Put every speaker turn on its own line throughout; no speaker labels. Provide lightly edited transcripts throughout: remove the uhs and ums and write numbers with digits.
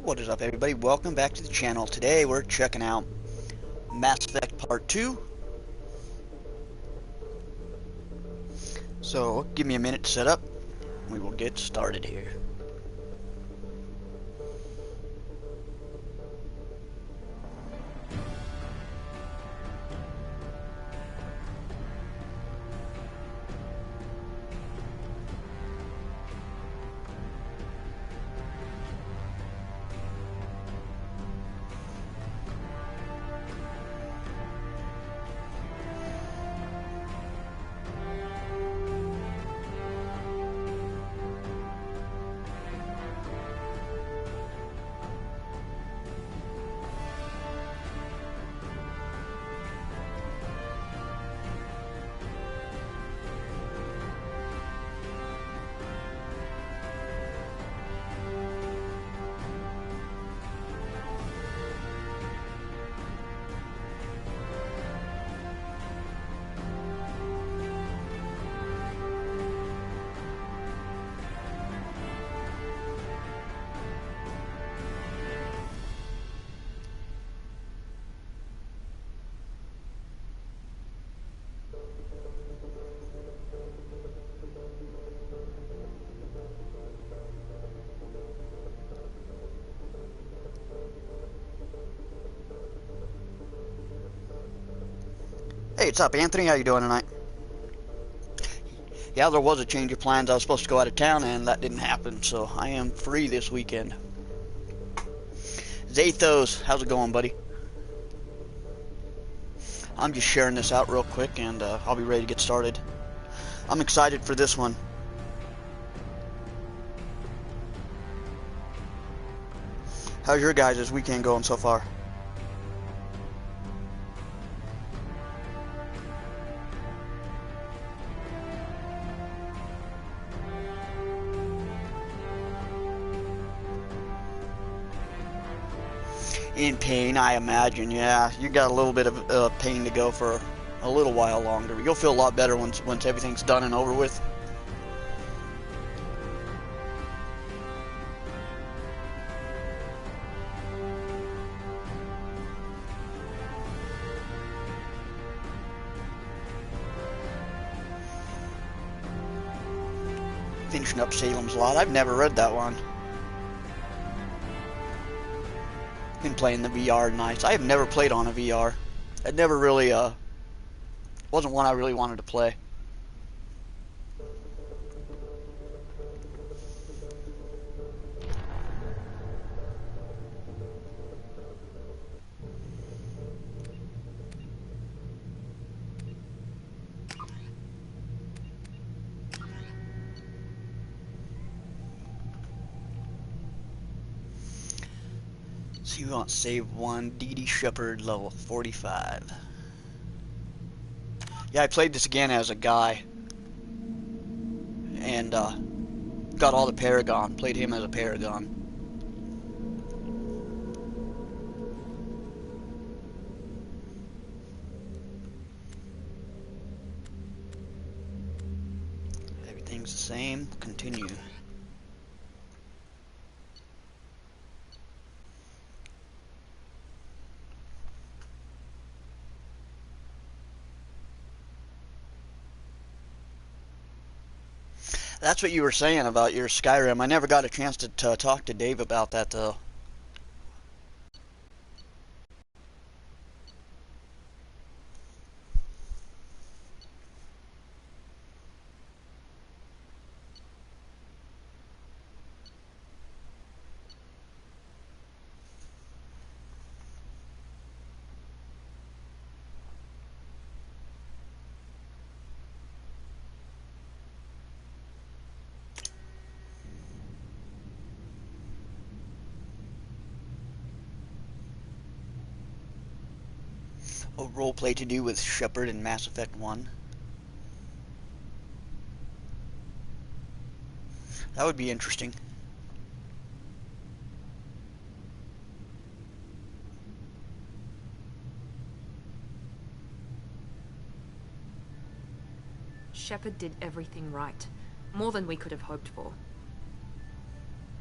What is up, everybody? Welcome back to the channel. Today we're checking out Mass Effect Part 2. So give me a minute to set up. We will get started here. Hey, what's up, Anthony? How you doing tonight? Yeah, there was a change of plans. I was supposed to go out of town, and that didn't happen, so I am free this weekend. Zathos, how's it going, buddy? I'm just sharing this out real quick, and I'll be ready to get started. I'm excited for this one. How's your guys' weekend going so far? In pain, I imagine. Yeah, you got a little bit of pain to go for a little while longer. You'll feel a lot better once everything's done and over with. Finishing up Salem's Lot. I've never read that one. Been playing the VR nights. I have never played on a VR. It never really wasn't one I really wanted to play. So you want save one, D.D. Shepard, level 45. Yeah, I played this again as a guy. And got all the Paragon. Played him as a Paragon. Everything's the same. Continue. That's what you were saying about your Skyrim. I never got a chance to talk to Dave about that, though. A roleplay to do with Shepard in Mass Effect 1. That would be interesting.
Shepard did everything right. More than we could have hoped for.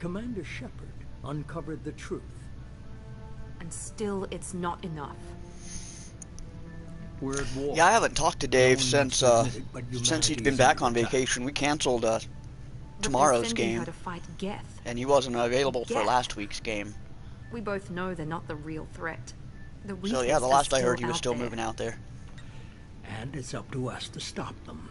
Commander Shepard uncovered the truth.
And still, it's not enough.
We're at war.
Yeah, I haven't talked to Dave
No
since
one admit it, but
since he's
humanity
been
is
back on
under attack.
vacation. We canceled
But
tomorrow's
they're sending
game,
her to fight Geth.
and he wasn't available for
Geth.
last week's game.
We both know they're not the real threat. The
So
Reapers
yeah, the
are
last I
still
heard, he was
out
still
there.
moving out there.
And it's up to us to stop them.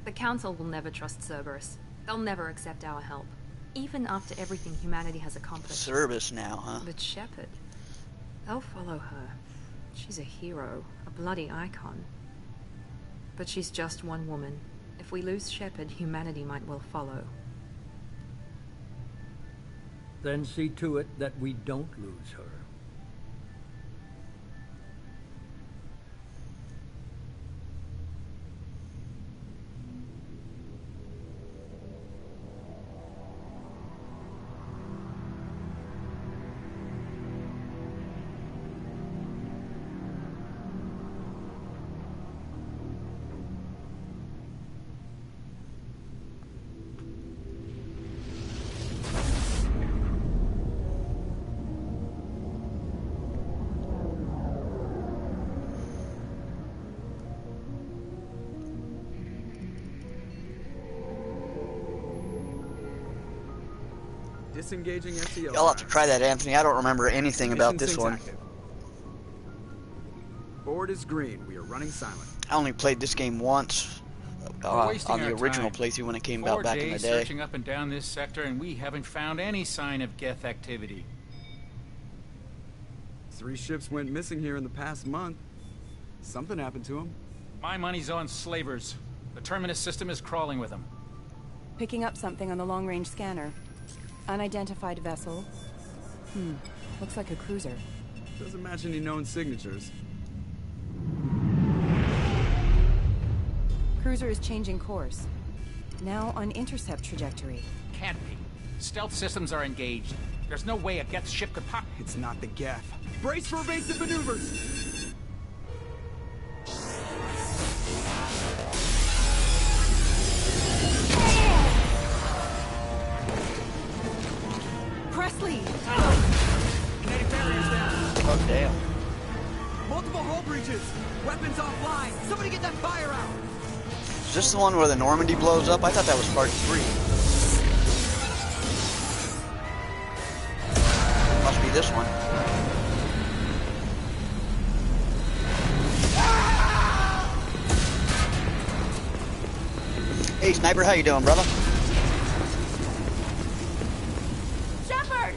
The Council will never trust Cerberus. They'll never accept our help, even after everything humanity has accomplished.
Service now, huh?
But Shepard, they'll follow her. She's a hero, a bloody icon. But she's just one woman. If we lose Shepard, humanity might well follow.
Then see to it that we don't lose her.
Disengaging SEO.
I'll have to try that, Anthony. I don't remember anything about this one.
Active. Board is green. We are running silent.
I only played this game once
wasting
on the
our
original
time.
playthrough when it came
4
out back in the
days
day.
searching up and down this sector, and we haven't found any sign of Geth activity.
3 ships went missing here in the past month. Something happened to them.
My money's on slavers. The Terminus system is crawling with them.
Picking up something on the long-range scanner. Unidentified vessel. Looks like a cruiser.
Doesn't match any known signatures.
Cruiser is changing course. Now on intercept trajectory.
Can't be. Stealth systems are engaged. There's no way a Geth ship could pop.
It's not the Geth. Brace for evasive maneuvers!
Presley!
Kinetic barriers down.
Oh, damn.
Multiple hull breaches. Weapons offline. Somebody get that fire out.
Is this the one where the Normandy blows up? I thought that was part 3. Must be this one. Hey, Sniper, how you doing, brother?
Shepard!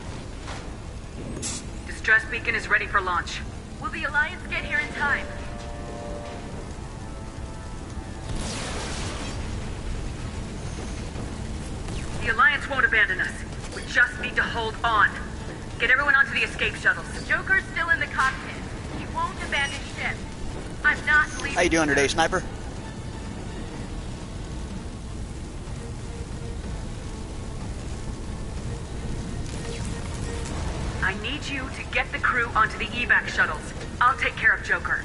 Distress beacon is ready for launch. Will the Alliance get here in time? The Alliance won't abandon us. We just need to hold on. Get everyone onto the escape shuttles. Joker's still in the cockpit. He won't abandon ship. I'm not leaving.
How you doing today, Sniper?
I need you to get the crew onto the evac shuttles. I'll take care of Joker.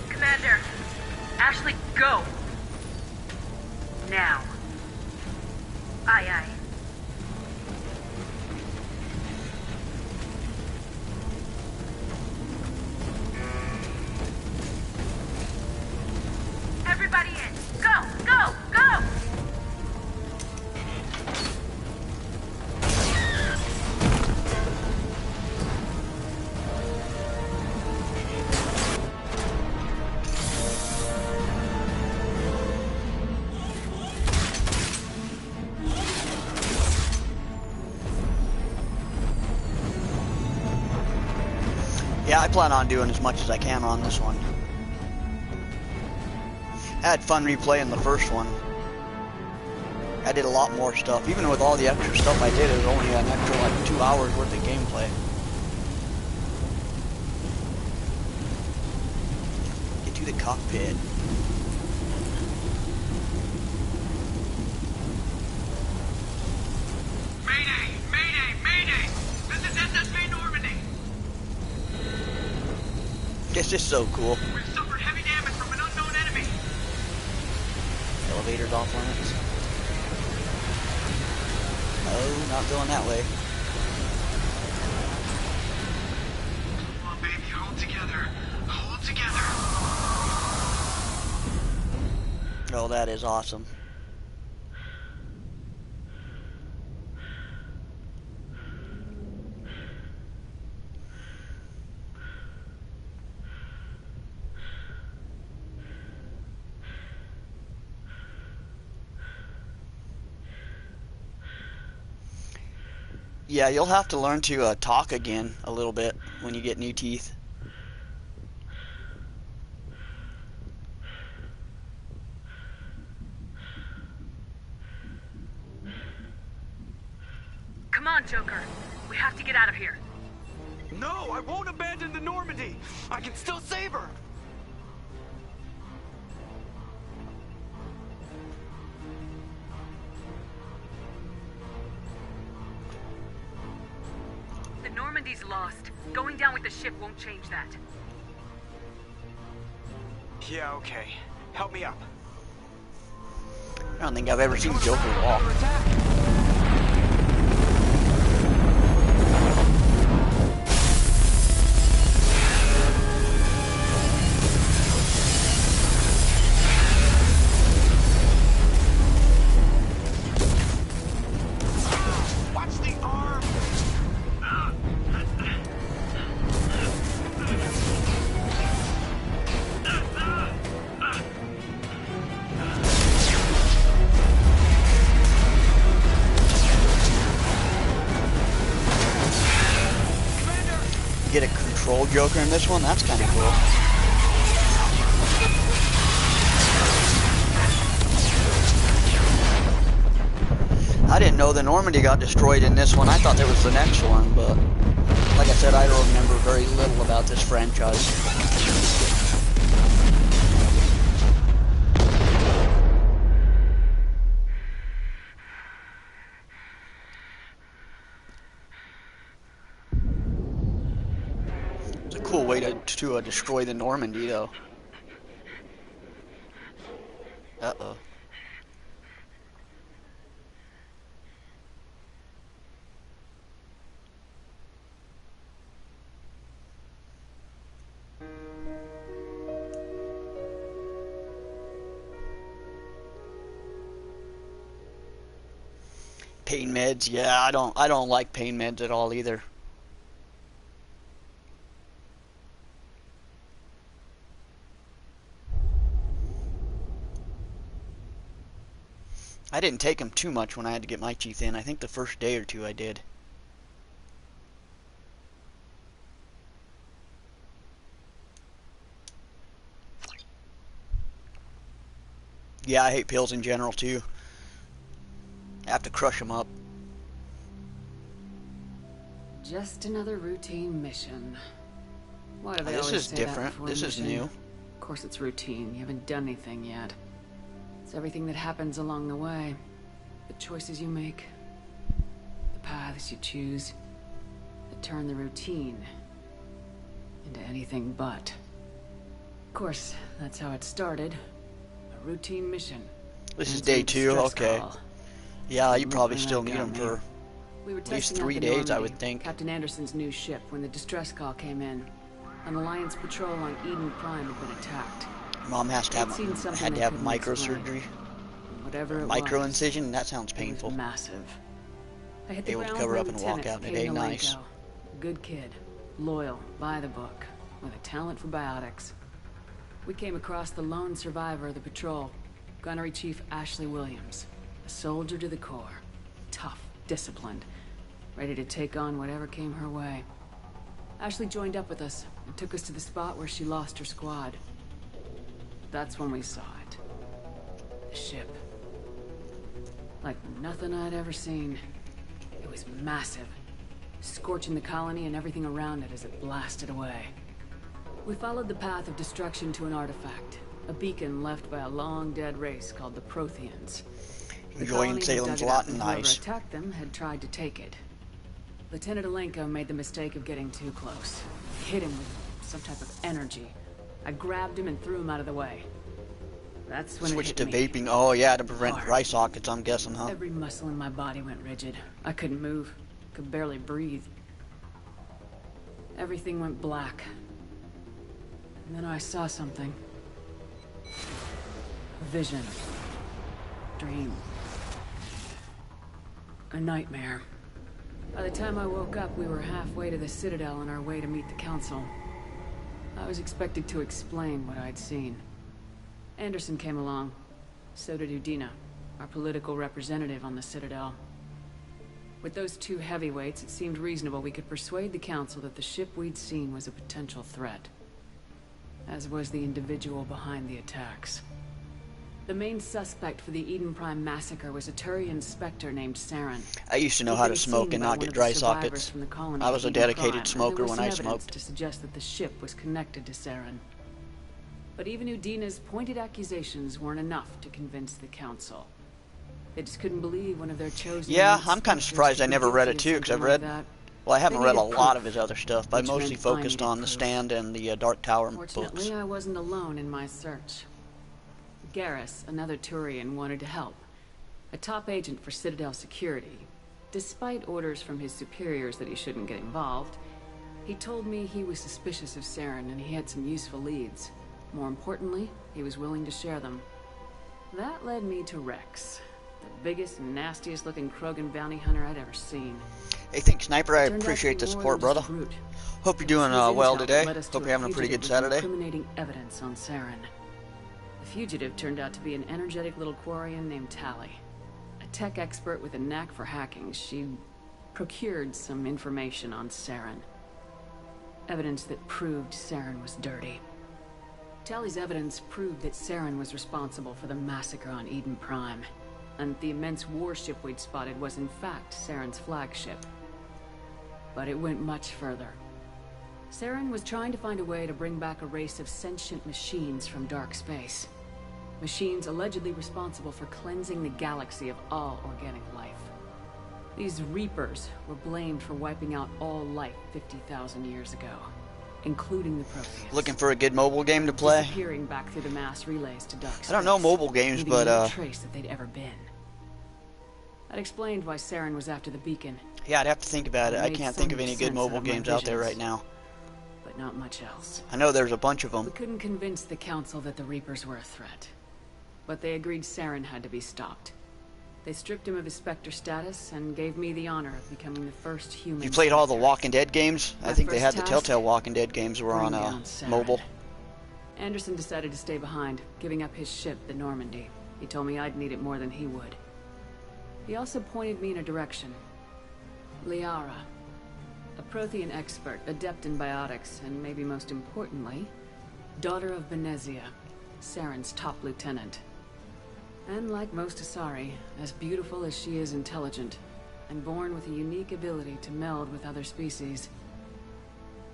Commander, Ashley, go. Now. Aye, aye. Everybody in. Go, go, go!
Yeah, I plan on doing as much as I can on this one. I had fun replaying the first one. I did a lot more stuff. Even with all the extra stuff I did, it was only an extra like 2 hours worth of gameplay. Get to the cockpit.
Mayday! Mayday! Mayday! This is SSV Normandy!
This is so cool.
We've suffered heavy damage from an unknown enemy.
Elevators off limits. Oh, not going that way.
Come on, baby, hold together. Hold together.
Oh, that is awesome. Yeah, you'll have to learn to talk again a little bit when you get new teeth.
Come on, Joker. We have to get out of here.
No, I won't abandon the Normandy. I can still save her.
The Normandy's lost. Going down with the ship won't change that.
Yeah, okay. Help me up.
I don't think I've ever seen Joker walk.
Watch the arm.
Get a control Joker in this one? That's kind of cool. I didn't know the Normandy got destroyed in this one. I thought there was the next one, but like I said, I don't remember very little about this franchise. It's a cool way to destroy the Normandy, though. Uh-oh. Pain meds, yeah, I don't like pain meds at all either. I didn't take them too much when I had to get my teeth in. I think the first day or two I did. Yeah, I hate pills in general too. I have to crush them up.
Just another routine mission. Why do they
This
always
is
say
different.
That before
This is
mission?
new.
Of course it's routine. You haven't done anything yet. It's everything that happens along the way. The choices you make. The paths you choose. That turn the routine into anything but. Of course, that's how it started. A routine mission.
This is
Answering
day
the
2,
stress
okay.
call.
Yeah, you
Moving
probably
like
still need
that,
them
man.
for
We were
at least
testing out
3
the
days, I
Normandy,
would think.
Captain Anderson's new ship, when the distress call came in. An Alliance patrol on Eden Prime had been attacked.
Mom has to
They'd seen
have
something
had
they
to have
couldn't
microsurgery,
explain. Whatever it
micro
was,
incision. That sounds
it was
painful.
massive. I hit the
Able to
ground
cover
where
up and walk
Lieutenant
out in a
Kay
day, nice.
Malenko. Good kid, loyal, by the book, with a talent for biotics. We came across the lone survivor of the patrol, Gunnery Chief Ashley Williams, a soldier to the core, tough, disciplined, ready to take on whatever came her way. Ashley joined up with us and took us to the spot where she lost her squad. That's when we saw it. The ship. Like nothing I'd ever seen. It was massive, scorching the colony and everything around it as it blasted away. We followed the path of destruction to an artifact, a beacon left by a long-dead race called the Protheans. The
Enjoying
colony
Salem's
who dug it
lot
up and
nice.
whoever attacked them had tried to take it. Lieutenant Alenko made the mistake of getting too close. Hit him with some type of energy. I grabbed him and threw him out of the way. That's when
Switch
it
to
hit me.
vaping. Oh yeah, to prevent
Hard.
eye sockets, I'm guessing, huh?
Every muscle in my body went rigid. I couldn't move. Could barely breathe. Everything went black. And then I saw something. A vision. Dream. A nightmare. By the time I woke up, we were halfway to the Citadel on our way to meet the Council. I was expected to explain what I'd seen. Anderson came along. So did Udina, our political representative on the Citadel. With those two heavyweights, it seemed reasonable we could persuade the Council that the ship we'd seen was a potential threat. As was the individual behind the attacks. The main suspect for the Eden Prime massacre was a Turian Spectre named Sarin.
I used to know how to smoke and not get dry sockets. I was a dedicated smoker when I smoked.
To suggest that the ship was connected to Sarin. But even Udina's pointed accusations weren't enough to convince the Council. They just couldn't believe one of their chosen...
Yeah, I'm kind of surprised I never read it too, because I've read... Well, I haven't read a lot of his other stuff, but I mostly focused on The Stand and the Dark Tower books.
Fortunately, I wasn't alone in my search. Garrus, another Turian, wanted to help. A top agent for Citadel security. Despite orders from his superiors that he shouldn't get involved, he told me he was suspicious of Sarin and he had some useful leads. More importantly, he was willing to share them. That led me to Rex, the biggest and nastiest looking Krogan bounty hunter I'd ever seen.
Hey, thanks, Sniper. I appreciate the support, brother. Hope you're doing well today. Hope you're having a pretty good Saturday.
Incriminating evidence on Sarin. The fugitive turned out to be an energetic little Quarian named Tally. A tech expert with a knack for hacking, she procured some information on Sarin. Evidence that proved Sarin was dirty. Tally's evidence proved that Sarin was responsible for the massacre on Eden Prime, and the immense warship we'd spotted was in fact Sarin's flagship. But it went much further. Sarin was trying to find a way to bring back a race of sentient machines from dark space. Machines allegedly responsible for cleansing the galaxy of all organic life. These Reapers were blamed for wiping out all life 50,000 years ago, including the Proteus.
Looking for a good mobile game to play?
Disappearing back through the mass relays to dark space.
I don't know mobile games, but
no trace that they'd ever been. That explained why Sarin was after the beacon.
Yeah, I'd have to think about it. I can't think of any good mobile games out there right now.
But not much else.
I know there's a bunch of them.
We couldn't convince the Council that the Reapers were a threat. But they agreed Sarin had to be stopped. They stripped him of his Spectre status and gave me the honor of becoming the first human.
You played all the Walking Dead games?
My
I think they had the
first
Telltale Walking Dead games were on mobile.
Anderson decided to stay behind, giving up his ship, the Normandy. He told me I'd need it more than he would. He also pointed me in a direction. Liara. A Prothean expert, adept in biotics, and maybe most importantly, daughter of Benezia, Sarin's top lieutenant. And like most Asari, as beautiful as she is intelligent, and born with a unique ability to meld with other species.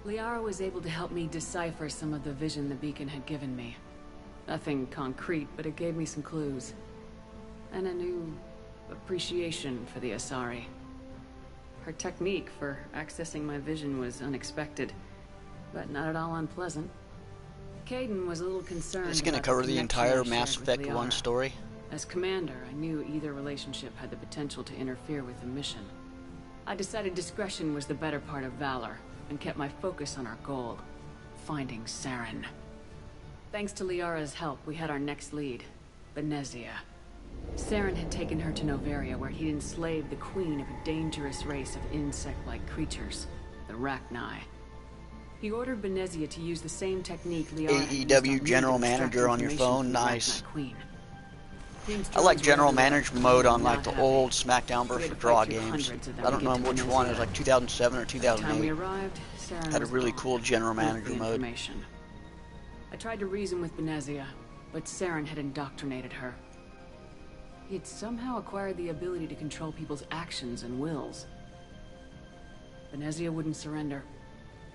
Liara was able to help me decipher some of the vision the beacon had given me. Nothing concrete, but it gave me some clues. And a new appreciation for the Asari. Her technique for accessing my vision was unexpected, but not at all unpleasant. Caden was a little concerned.
It's going to cover the entire Mass Effect 1 story.
As commander, I knew either relationship had the potential to interfere with the mission. I decided discretion was the better part of valor, and kept my focus on our goal, finding Sarin. Thanks to Liara's help, we had our next lead, Benezia. Sarin had taken her to Noveria, where he'd enslaved the queen of a dangerous race of insect-like creatures, the Rachni. He ordered Benezia to use the same technique Liara
AEW General Manager on your phone, nice. I like General Manager mode on like the old SmackDown vs. Raw games. I don't know which one, it was like 2007 or 2008. Had a really cool General Manager mode.
I tried to reason with Benezia, but Sarin had indoctrinated her. He had somehow acquired the ability to control people's actions and wills. Benezia wouldn't surrender,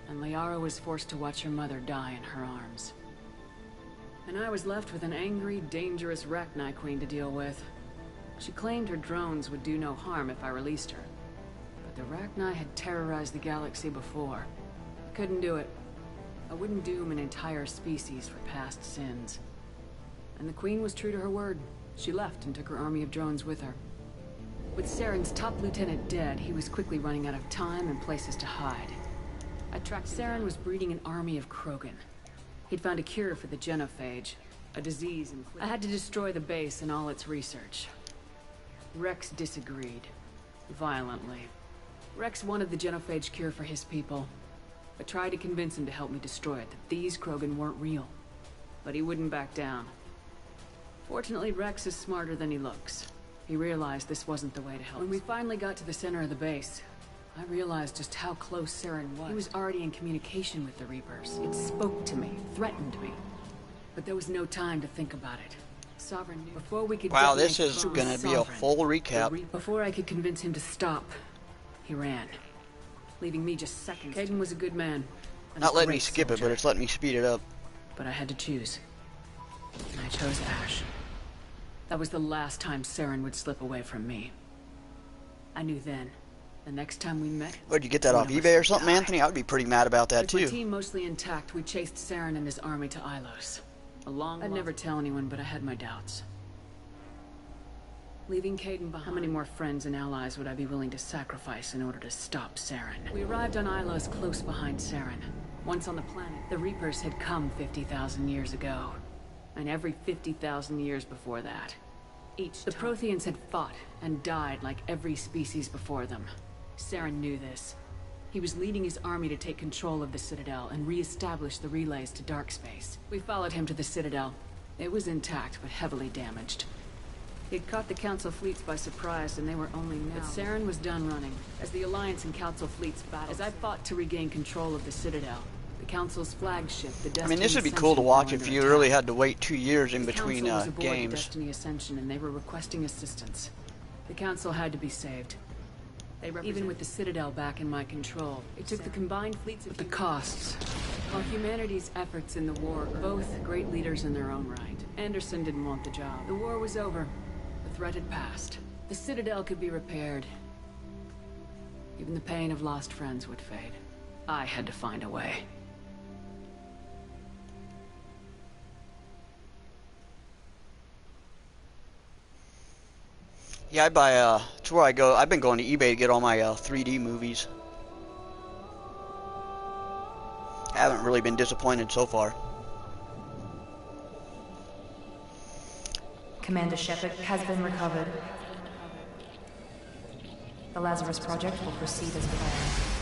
and Liara was forced to watch her mother die in her arms. And I was left with an angry, dangerous Rachni queen to deal with. She claimed her drones would do no harm if I released her. But the Rachni had terrorized the galaxy before. I couldn't do it. I wouldn't doom an entire species for past sins. And the Queen was true to her word. She left and took her army of drones with her. With Sarin's top lieutenant dead, he was quickly running out of time and places to hide. Sarin was breeding an army of Krogan. He'd found a cure for the genophage, a disease I had to destroy the base and all its research. Rex disagreed. Violently. Rex wanted the genophage cure for his people. I tried to convince him to help me destroy it, that these Krogan weren't real. But he wouldn't back down. Fortunately, Rex is smarter than he looks. He realized this wasn't the way to help. When we finally got to the center of the base, I realized just how close Sarin was. He was already in communication with the Reapers. It spoke to me, threatened me. But there was no time to think about it. Sovereign knew before we could.
Wow, this is gonna be a full recap.
Before I could convince him to stop, he ran, leaving me just seconds. Caden was a good man.
Not letting me skip it, but it's letting me speed it up.
But I had to choose. And I chose Ash. That was the last time Sarin would slip away from me. I knew then. The next time we met...
Where'd you get that off eBay or something, Anthony? I would be pretty mad about that, too.
With my team mostly intact, we chased Sarin and his army to Ilos. I'd never tell anyone, but I had my doubts. Leaving Caden behind, how many more friends and allies would I be willing to sacrifice in order to stop Sarin? We arrived on Ilos close behind Sarin. Once on the planet, the Reapers had come 50,000 years ago. And every 50,000 years before that. The Protheans had fought and died like every species before them. Sarin knew this. He was leading his army to take control of the Citadel and re-establish the relays to dark space. We followed him to the Citadel. It was intact, but heavily damaged. He'd caught the Council fleets by surprise, and they were only now. But Sarin was done running, as the Alliance and Council fleets battled. As I fought to regain control of the Citadel, the Council's flagship, the Destiny.
I mean, this would be cool to watch if you really had to wait 2 years in between games.
The Destiny Ascension, and they were requesting assistance. The Council had to be saved. Even with the Citadel back in my control, it took the combined fleets of the costs. While humanity's efforts in the war, both great leaders in their own right. Anderson didn't want the job. The war was over. The threat had passed. The Citadel could be repaired. Even the pain of lost friends would fade. I had to find a way.
Yeah, I buy, it's where I go. I've been going to eBay to get all my 3D movies. I haven't really been disappointed so far.
Commander Shepard has been recovered. The Lazarus Project will proceed as planned.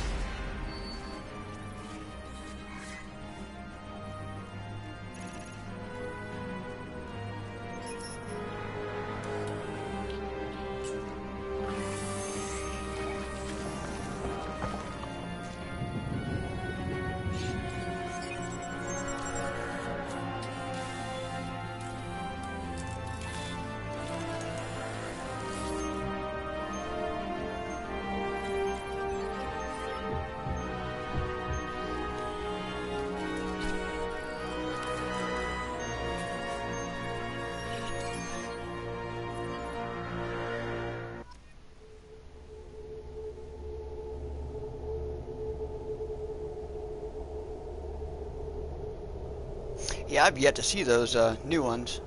Yeah, I've yet to see those new ones.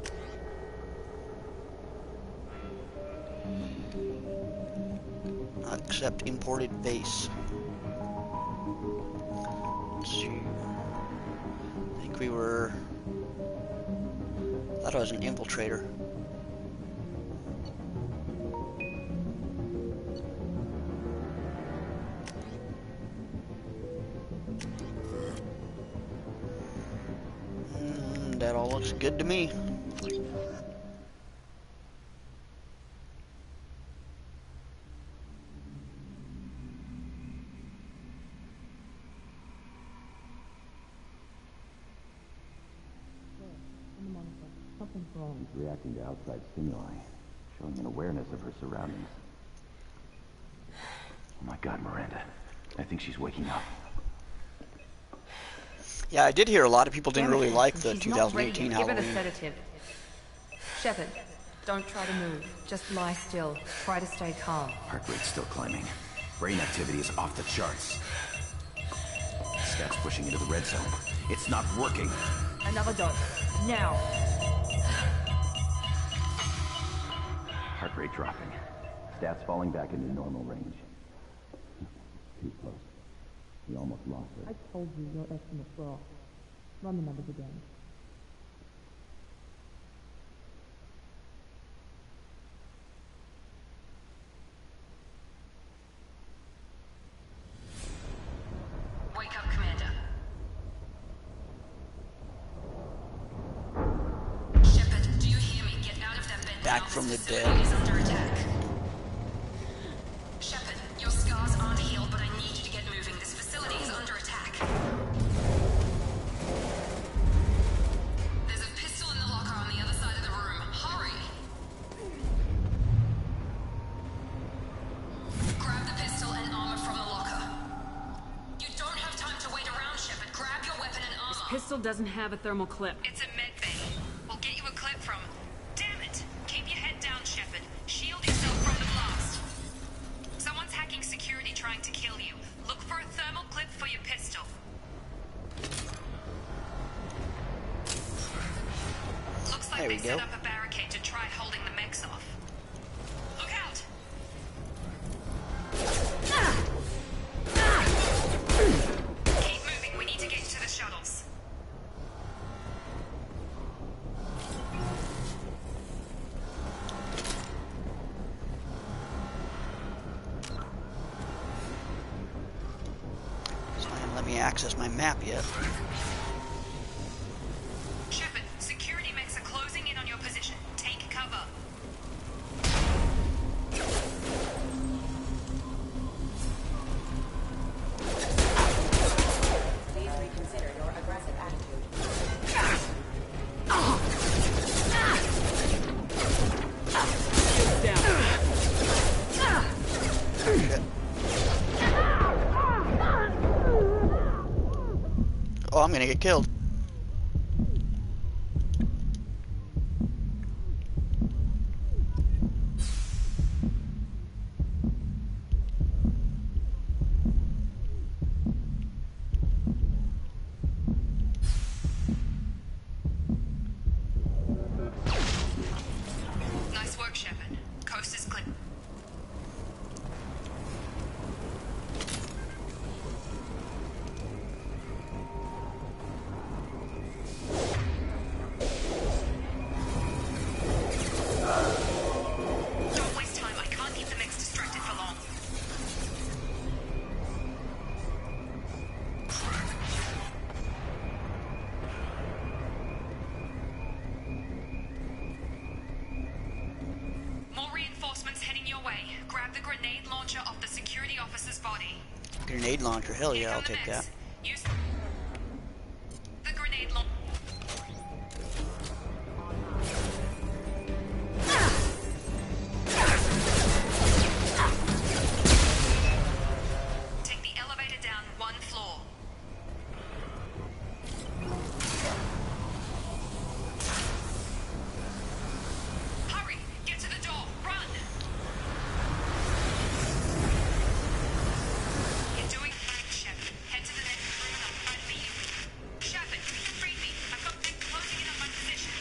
Not accept imported base. Let's see. I think we were... I thought I was an infiltrator. That all looks good to me.
Something's wrong. She's reacting to outside stimuli, showing an awareness of her surroundings. Oh my God, Miranda. I think she's waking up.
Yeah, I did hear a lot of people didn't really like the 2018
Halloween.
Halloween.
Give it a sedative. Shepard, don't try to move. Just lie still. Try to stay calm.
Heart rate's still climbing. Brain activity is off the charts. Steps pushing into the red zone. It's not working.
Another dose. Now.
Heart rate dropping. Stats falling back into normal range. Too close. We almost lost her.
I told you your estimates were off. Run the numbers again.
Wake up, Commander. Shepard, do you hear me? Get out of that bed.
Back from the dead.
Is under attack. Shepard, your scars aren't healed, but I need you to get moving. This facility is under attack. There's a pistol in the locker on the other side of the room. Hurry! Grab the pistol and armor from the locker. You don't have time to wait around, Shepard. Grab your weapon and armor.
This pistol doesn't have a thermal clip.
It's a med bay. We'll get you a clip from... Damn it! Keep your head down, Shepard. Shield yourself from the blast. Someone's hacking security trying to kill you. Look for a thermal clip for your pistol. Looks like
There we
they
go.
set up a barricade to try holding the mechs off. Look out! Keep moving. We need to get to the shuttles.
It's not gonna let me access my map yet.
Shepard, security mechs are closing in on your position. Take cover.
Please reconsider your aggressive attitude.
Shit. Oh, I'm gonna get killed.
Nice work, Shepard. Coast is clear. Don't waste time. I can't keep the mechs distracted for long. More reinforcements heading your way. Grab the grenade launcher off the security officer's body.
Grenade launcher. Hell
Here
yeah, I'll
come the
take
mechs.
that.
Use the grenade launcher. Take the elevator down one floor. Hurry! Get to the door! Run! You're doing fine, Shepard. Head to the next room and I'll try to meet you. Shepard, read me. I've got things closing in on my position.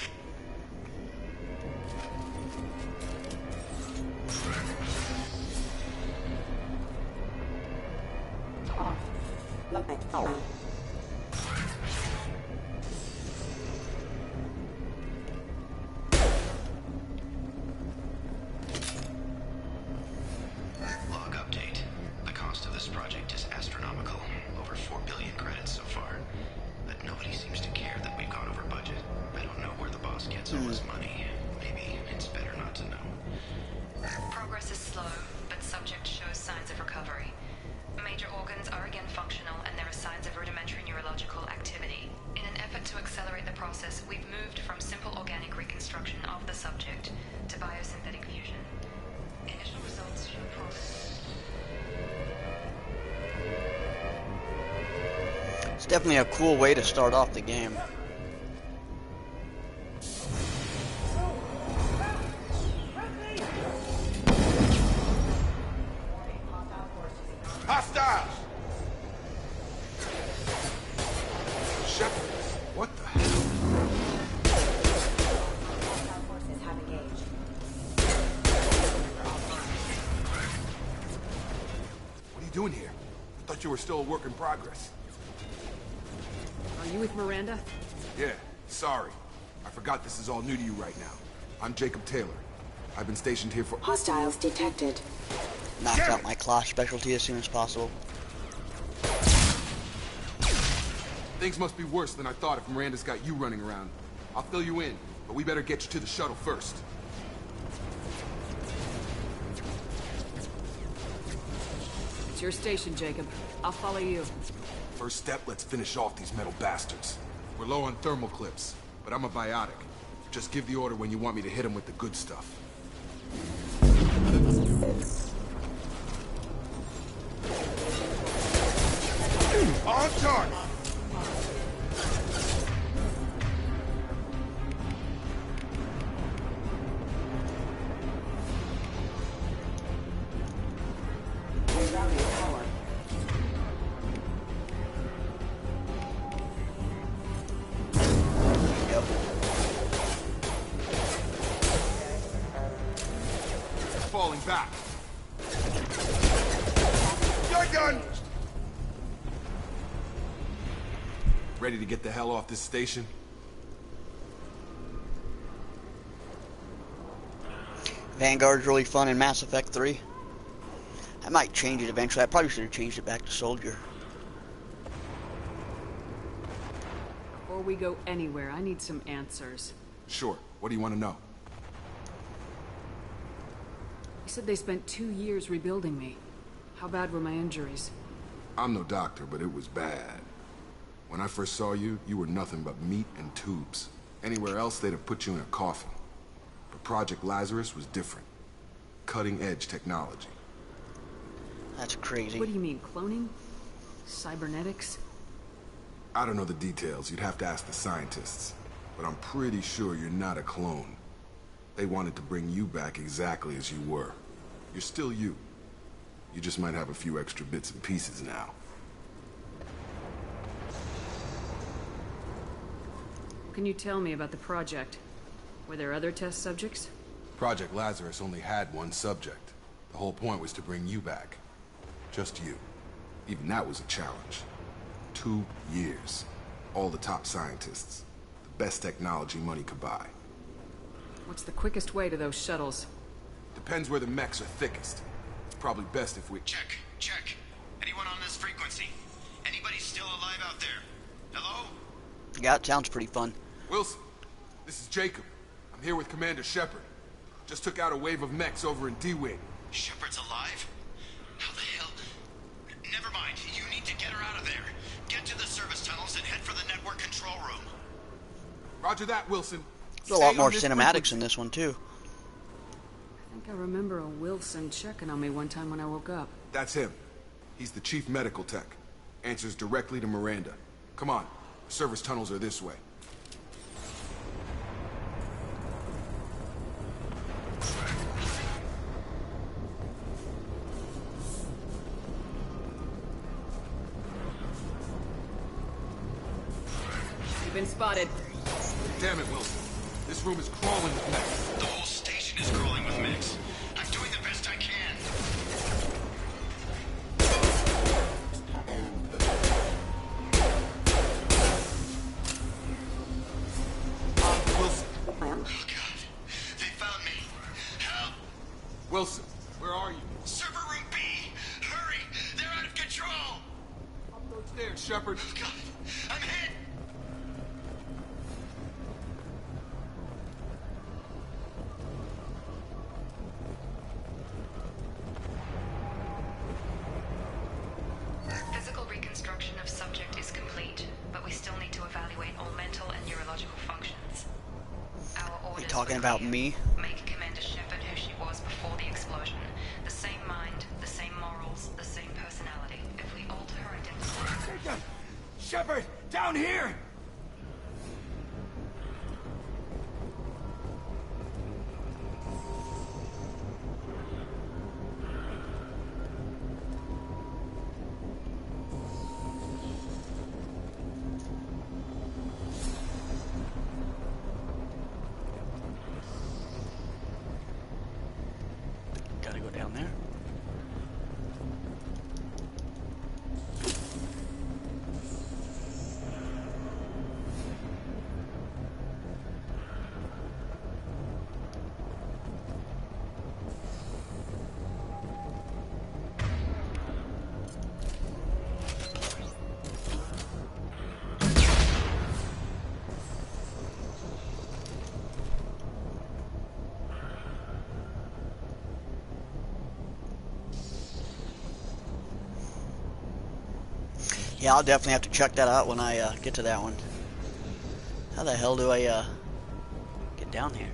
Log update. The cost of this project is astronomical. Over 4 billion credits so far. But nobody seems to care that we've gone over budget. I don't know where the boss gets all this money. Maybe it's better not to know.
Progress is slow, but subject shows signs of recovery. Major organs are again functional, and there are signs of rudimentary neurological activity. In an effort to accelerate the process, we've moved from simple organic reconstruction of the subject to biosynthetic fusion. Initial results show promise.
It's definitely a cool way to start off the game.
Hostiles! Shepard, what the hell?
Hostile forces have engaged.
Thought you were still a work in progress.
Are you with Miranda?
Yeah, sorry. I forgot this is all new to you right now. I'm Jacob Taylor. I've been stationed here for—
Hostiles detected.
Knock out my class specialty as soon as possible.
Things must be worse than I thought if Miranda's got you running around. I'll fill you in, but we better get you to the shuttle first.
It's your station, Jacob. I'll follow you.
First step, let's finish off these metal bastards. We're low on thermal clips, but I'm a biotic. Just give the order when you want me to hit them with the good stuff. On target! Falling back. You're done! Ready to get the hell off this station?
Vanguard's really fun in Mass Effect 3. I might change it eventually. I probably should have changed it back to Soldier.
Before we go anywhere, I need some answers.
Sure. What do you want to know?
You said they spent 2 years rebuilding me. How bad were my injuries?
I'm no doctor, but it was bad. When I first saw you, you were nothing but meat and tubes. Anywhere else, they'd have put you in a coffin. But Project Lazarus was different. Cutting-edge technology.
That's crazy.
What do you mean, cloning? Cybernetics?
I don't know the details. You'd have to ask the scientists. But I'm pretty sure you're not a clone. They wanted to bring you back exactly as you were. You're still you. You just might have a few extra bits and pieces now.
Can you tell me about the project? Were there other test subjects?
Project Lazarus only had one subject. The whole point was to bring you back. Just you. Even that was a challenge. 2 years. All the top scientists. The best technology money could buy.
What's the quickest way to those shuttles?
Depends where the mechs are thickest. It's probably best if we—
Check. Anyone on this frequency? Anybody still alive out there? Hello?
Yeah, it sounds pretty fun.
Wilson, this is Jacob. I'm here with Commander Shepard. Just took out a wave of mechs over in D-Wing.
Shepard's alive? How the hell? Never mind. You need to get her out of there. Get to the service tunnels and head for the network control room.
Roger that, Wilson.
There's a lot more cinematics in this one, too.
I think I remember a Wilson checking on me one time when I woke up.
That's him. He's the chief medical tech. Answers directly to Miranda. Come on. The service tunnels are this way.
You've been spotted.
Damn it, Wilson. This room is crawling with mechs.
The whole station is crawling with mechs. I'm doing the best I can.
Wilson.
Oh, God. They found me. Help!
Wilson, where are you?
Server room B! Hurry! They're out of control!
Up those stairs, Shepard.
God, I'm hit!
Physical reconstruction of subject is complete, but we still need to evaluate all mental and neurological functions. Our orders
You talking
were
about
clear.
me?
Make Commander Shepard who she was before the explosion. The same mind, the same morals, the same personality. If we alter her identity...
Jacob! Shepard! Down here!
Gotta go down there. Yeah, I'll definitely have to check that out when I get to that one. How the hell do I get down here?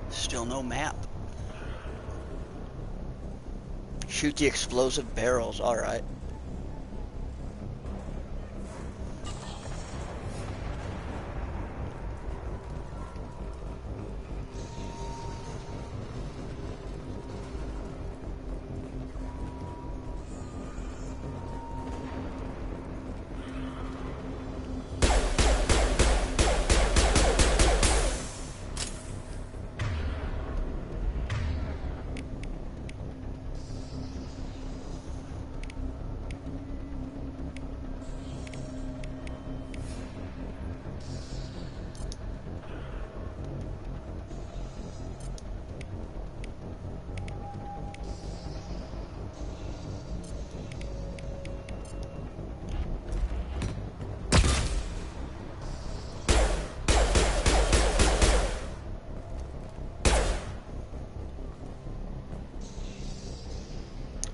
Still no map. Shoot the explosive barrels, alright.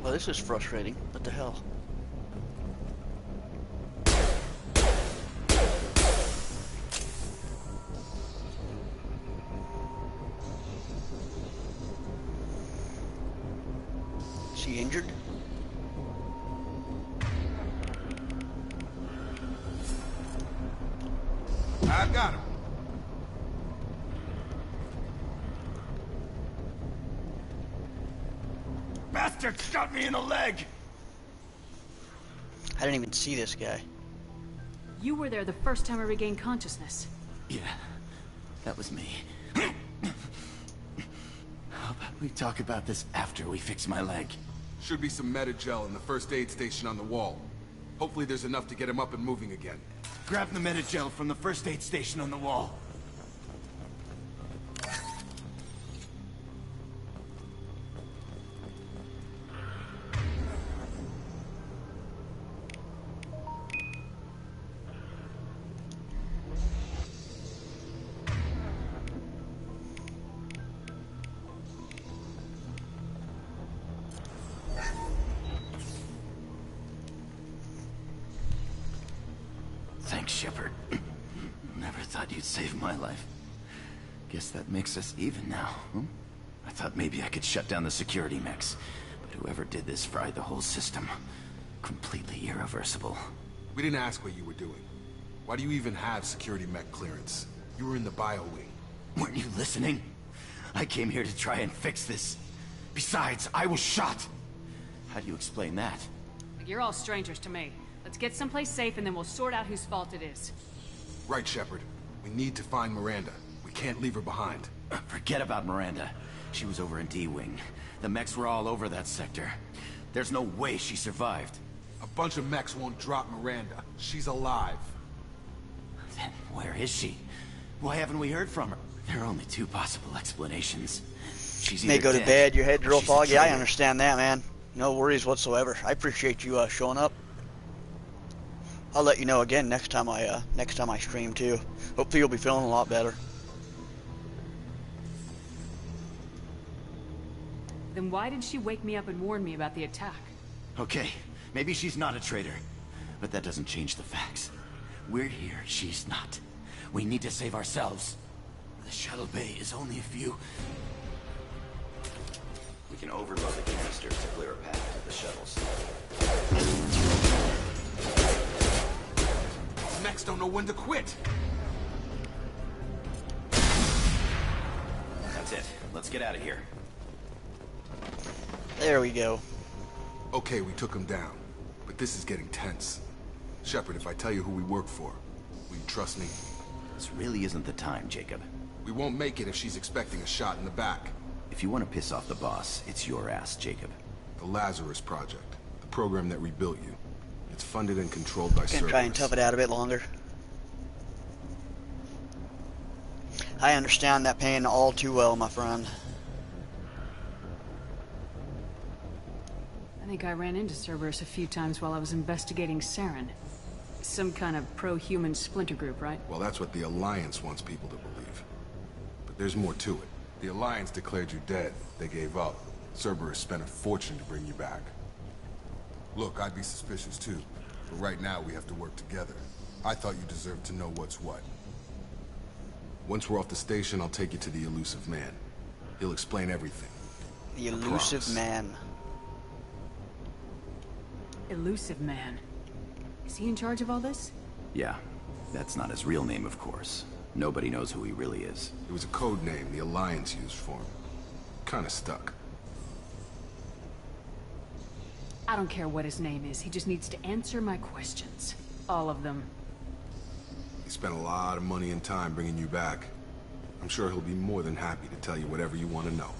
Well, this is frustrating. What the hell? Is he injured?
I've got him.
Bastard shot me in the leg!
I didn't even see this guy.
You were there the first time I regained consciousness.
Yeah, that was me. How about we talk about this after we fix my leg?
Should be some Medi-gel in the first aid station on the wall. Hopefully there's enough to get him up and moving again.
Grab the Medi-gel from the first aid station on the wall. Thanks, Shepard. Never thought you'd save my life. Guess that makes us even now, huh? I thought maybe I could shut down the security mechs, but whoever did this fried the whole system. Completely irreversible.
We didn't ask what you were doing. Why do you even have security mech clearance? You were in the bio wing.
Weren't you listening? I came here to try and fix this. Besides, I was shot. How do you explain that?
You're all strangers to me. Let's get someplace safe and then we'll sort out whose fault it is.
Right, Shepard. We need to find Miranda. We can't leave her behind.
Forget about Miranda. She was over in D-Wing. The mechs were all over that sector. There's no way she survived.
A bunch of mechs won't drop Miranda. She's alive.
Then where is she? Why haven't we heard from her? There are only two possible explanations. She's
May
either
go to
dead,
bed, your head's
or
real
she's a
foggy. I
traitor.
understand that, man. No worries whatsoever. I appreciate you showing up. I'll let you know again next time I stream too. Hopefully you'll be feeling a lot better.
Then why did she wake me up and warn me about the attack?
Okay, maybe she's not a traitor, but that doesn't change the facts. We're here, she's not. We need to save ourselves. The shuttle bay is only a few...
We can overload the canisters to clear a path to the shuttles.
Mechs don't know when to quit.
That's it. Let's get out of here.
There we go.
Okay, we took him down. But this is getting tense. Shepard, if I tell you who we work for, will you trust me?
This really isn't the time, Jacob.
We won't make it if she's expecting a shot in the back.
If you want to piss off the boss, it's your ass, Jacob.
The Lazarus Project, the program that rebuilt you. It's funded and controlled by Cerberus.
Gonna try and tough it out a bit longer. I understand that pain all too well, my friend.
I think I ran into Cerberus a few times while I was investigating Sarin. Some kind of pro-human splinter group, right?
Well, that's what the Alliance wants people to believe. But there's more to it. The Alliance declared you dead. They gave up. Cerberus spent a fortune to bring you back. Look, I'd be suspicious too. But right now, we have to work together. I thought you deserved to know what's what. Once we're off the station, I'll take you to the Elusive Man. He'll explain everything.
The Elusive Man.
Elusive Man. Is he in charge of all this?
Yeah. That's not his real name, of course. Nobody knows who he really is.
It was a code name the Alliance used for him. Kinda stuck.
I don't care what his name is. He just needs to answer my questions. All of them.
He spent a lot of money and time bringing you back. I'm sure he'll be more than happy to tell you whatever you want to know.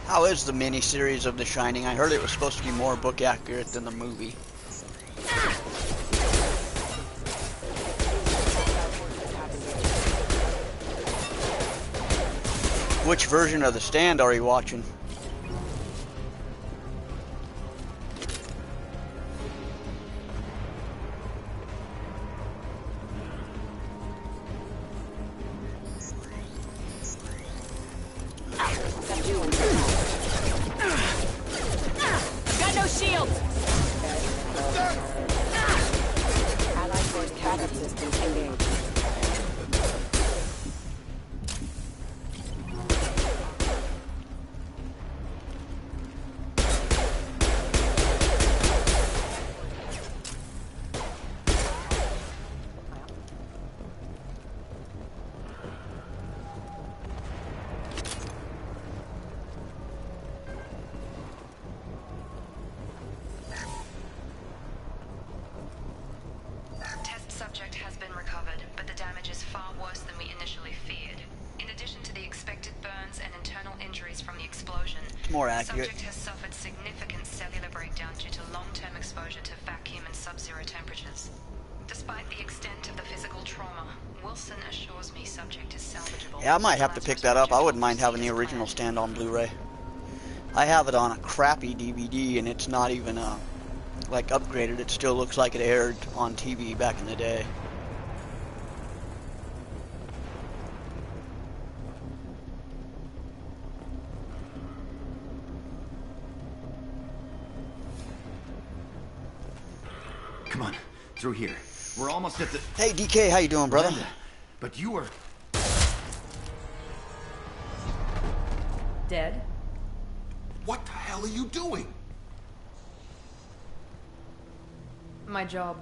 How is the miniseries of The Shining? I heard it was supposed to be more book accurate than the movie. Which version of The Stand are you watching?
Subject has been recovered, but the damage is far worse than we initially feared. In addition to the expected burns and internal injuries from the explosion,
more accurate.
Subject has suffered significant cellular breakdown due to long-term exposure to vacuum and sub-zero temperatures. Despite the extent of the physical trauma, Wilson assures me subject is salvageable.
Yeah, I might have to pick that up. I wouldn't mind having the original Stand on Blu-ray. I have it on a crappy DVD, and it's not even like upgraded. It still looks like it aired on TV back in the day.
Come on, through here. We're almost at the...
Hey, DK, how you doing, brother?
Brenda, but you were...
Dead?
What the hell are you doing?
My job.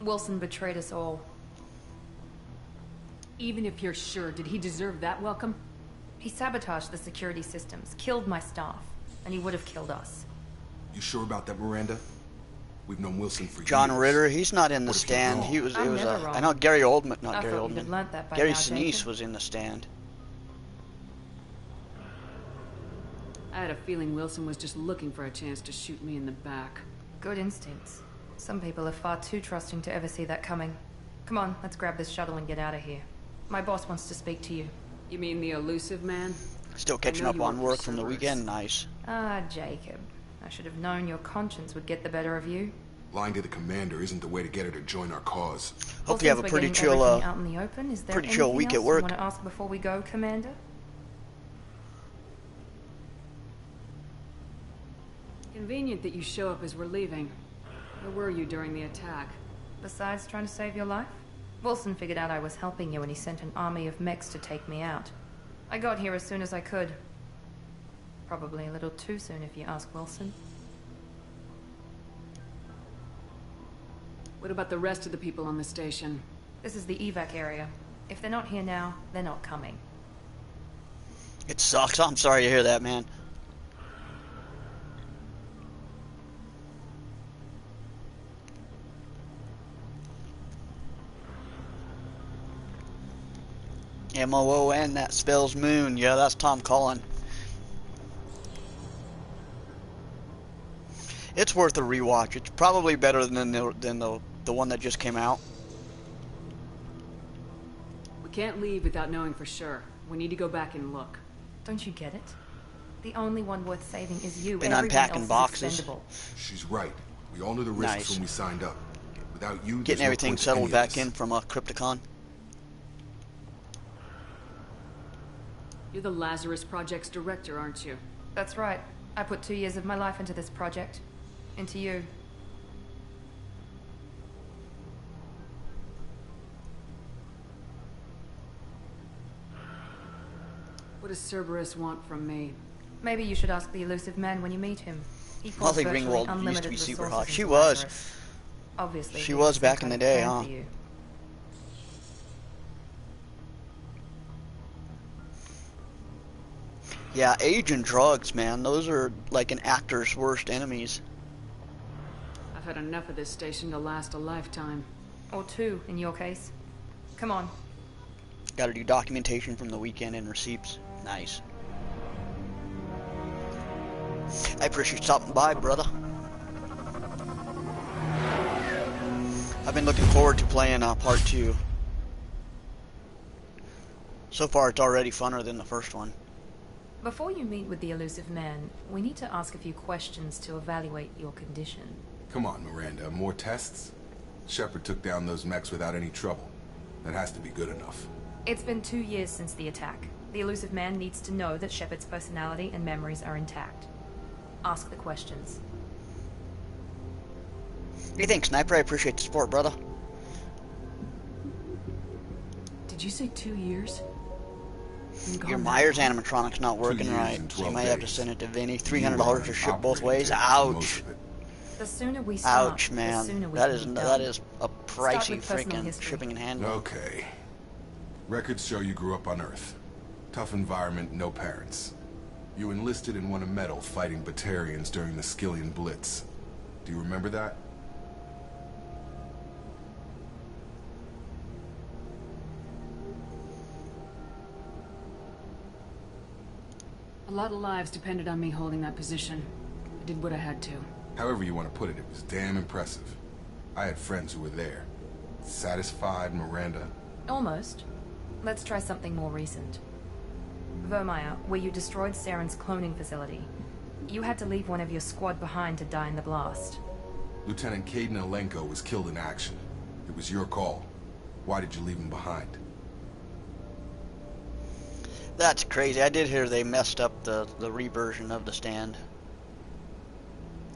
Wilson betrayed us all.
Even if you're sure, did he deserve that welcome?
He sabotaged the security systems, killed my staff, and he would have killed us.
You sure about that, Miranda? We've known Wilson for
John
years.
Ritter, he's not in the Stand. He was. It was. I know Gary Oldman, not Gary Oldman. Gary Sinise was in the Stand.
I had a feeling Wilson was just looking for a chance to shoot me in the back.
Good instincts. Some people are far too trusting to ever see that coming. Come on, let's grab this shuttle and get out of here. My boss wants to speak to you.
You mean the Elusive Man?
Still catching up on work from the weekend. Nice.
Ah, Jacob. I should have known your conscience would get the better of you.
Lying to the commander isn't the way to get her to join our cause.
Hope you have a pretty chill,
out in the open, is there
pretty chill week at work.
You want to ask before we go, Commander?
Convenient that you show up as we're leaving. Where were you during the attack?
Besides trying to save your life? Wilson figured out I was helping you and he sent an army of mechs to take me out. I got here as soon as I could. Probably a little too soon if you ask Wilson.
What about the rest of the people on the station?
This is the evac area. If they're not here now, they're not coming.
It sucks. I'm sorry to hear that, man. M-O-O-N, that spells moon. Yeah, that's Tom Cullen. It's worth a rewatch. It's probably better than the one that just came out.
We can't leave without knowing for sure. We need to go back and look.
Don't you get it? The only one worth saving is you.
Been unpacking boxes.
She's right. We all knew the risks when we signed up. Without you,
getting everything settled back in from Crypticon.
You're the Lazarus Project's director, aren't you?
That's right. I put 2 years of my life into this project. Into you.
What does Cerberus want from me?
Maybe you should ask the elusive man when you meet him. He
Molly Ringwald used to be super hot. She was.
Obviously.
She was back in the day, huh? Yeah, age and drugs, man. Those are like an actor's worst enemies.
I've had enough of this station to last a lifetime.
Or 2, in your case. Come on.
Gotta do documentation from the weekend and receipts. Nice. I appreciate you stopping by, brother. I've been looking forward to playing part 2. So far, it's already funner than the first one.
Before you meet with the elusive man, we need to ask a few questions to evaluate your condition.
Come on, Miranda. More tests? Shepard took down those mechs without any trouble. That has to be good enough.
It's been 2 years since the attack. The elusive man needs to know that Shepard's personality and memories are intact. Ask the questions.
Hey, thanks, Sniper. I appreciate the support, brother.
Did you say 2 years?
Your Myers animatronic's not working right, so you might have to send it to Vinny. $300 to ship both ways. Ouch.
The sooner we start,
ouch, man.
The sooner we
that
can
is a pricey freaking shipping and handling.
Okay. Records show you grew up on Earth. Tough environment, no parents. You enlisted and won a medal fighting Batarians during the Skillian Blitz. Do you remember that?
A lot of lives depended on me holding that position. I did what I had to.
However you want to put it, it was damn impressive. I had friends who were there. Satisfied, Miranda?
Almost. Let's try something more recent. Vermeer, where you destroyed Sarin's cloning facility. You had to leave one of your squad behind to die in the blast.
Lieutenant Caden Alenko was killed in action. It was your call. Why did you leave him behind?
That's crazy. I did hear they messed up the reversion of the stand.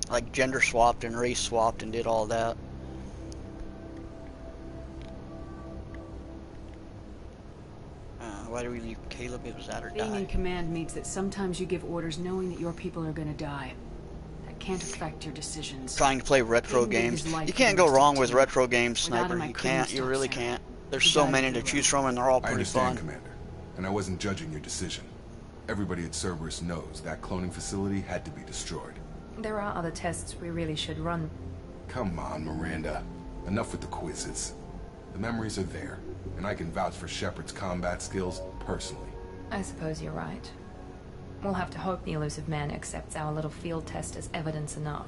Like gender swapped and race swapped and did all that. Why do we leave Caleb? It was that or die.
Being in command means that sometimes you give orders knowing that your people are gonna die. That can't affect your decisions.
Trying to play retro games. You can't go wrong with retro games, Sniper. You can't. You really can't. There's so many to choose from and they're all pretty fun.
I understand, Commander. And I wasn't judging your decision. Everybody at Cerberus knows that cloning facility had to be destroyed.
There are other tests we really should run.
Come on, Miranda. Enough with the quizzes. The memories are there, and I can vouch for Shepard's combat skills personally.
I suppose you're right. We'll have to hope the elusive man accepts our little field test as evidence enough.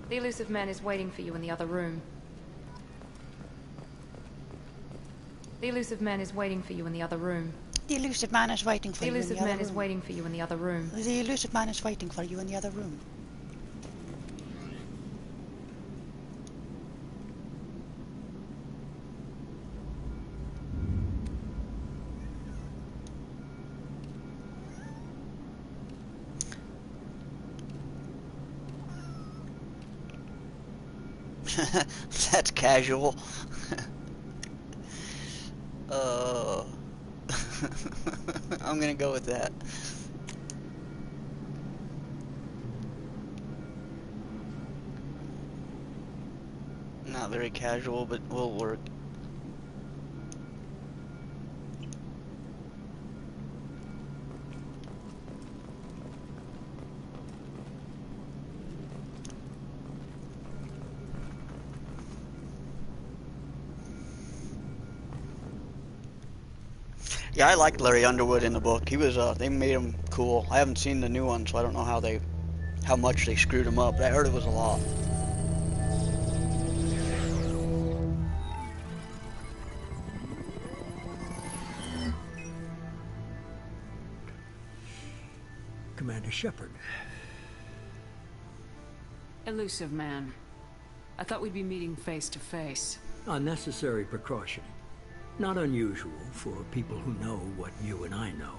The elusive man is waiting for you in the other room. The elusive man is waiting for you in the other room.
The elusive man is waiting for you in the other room.
The elusive man is waiting for you in the other room.
The elusive man is waiting for you in the other room. That's casual. I'm gonna go with that. Not very casual, but will work. Yeah, I liked Larry Underwood in the book. He was, they made him cool. I haven't seen the new one, so I don't know how much they screwed him up, but I heard it was a lot.
Commander Shepard.
Elusive man. I thought we'd be meeting face to face.
Unnecessary precaution. Not unusual for people who know what you and I know.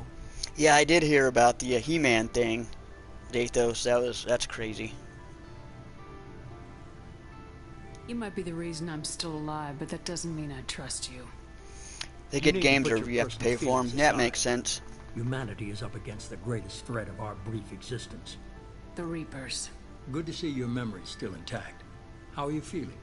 Yeah, I did hear about the He-Man thing. Dathos, that's crazy.
You might be the reason I'm still alive, but that doesn't mean I trust you.
They get games where you have to pay for them. That makes sense.
Humanity is up against the greatest threat of our brief existence.
The Reapers.
Good to see your memory's still intact. How are you feeling?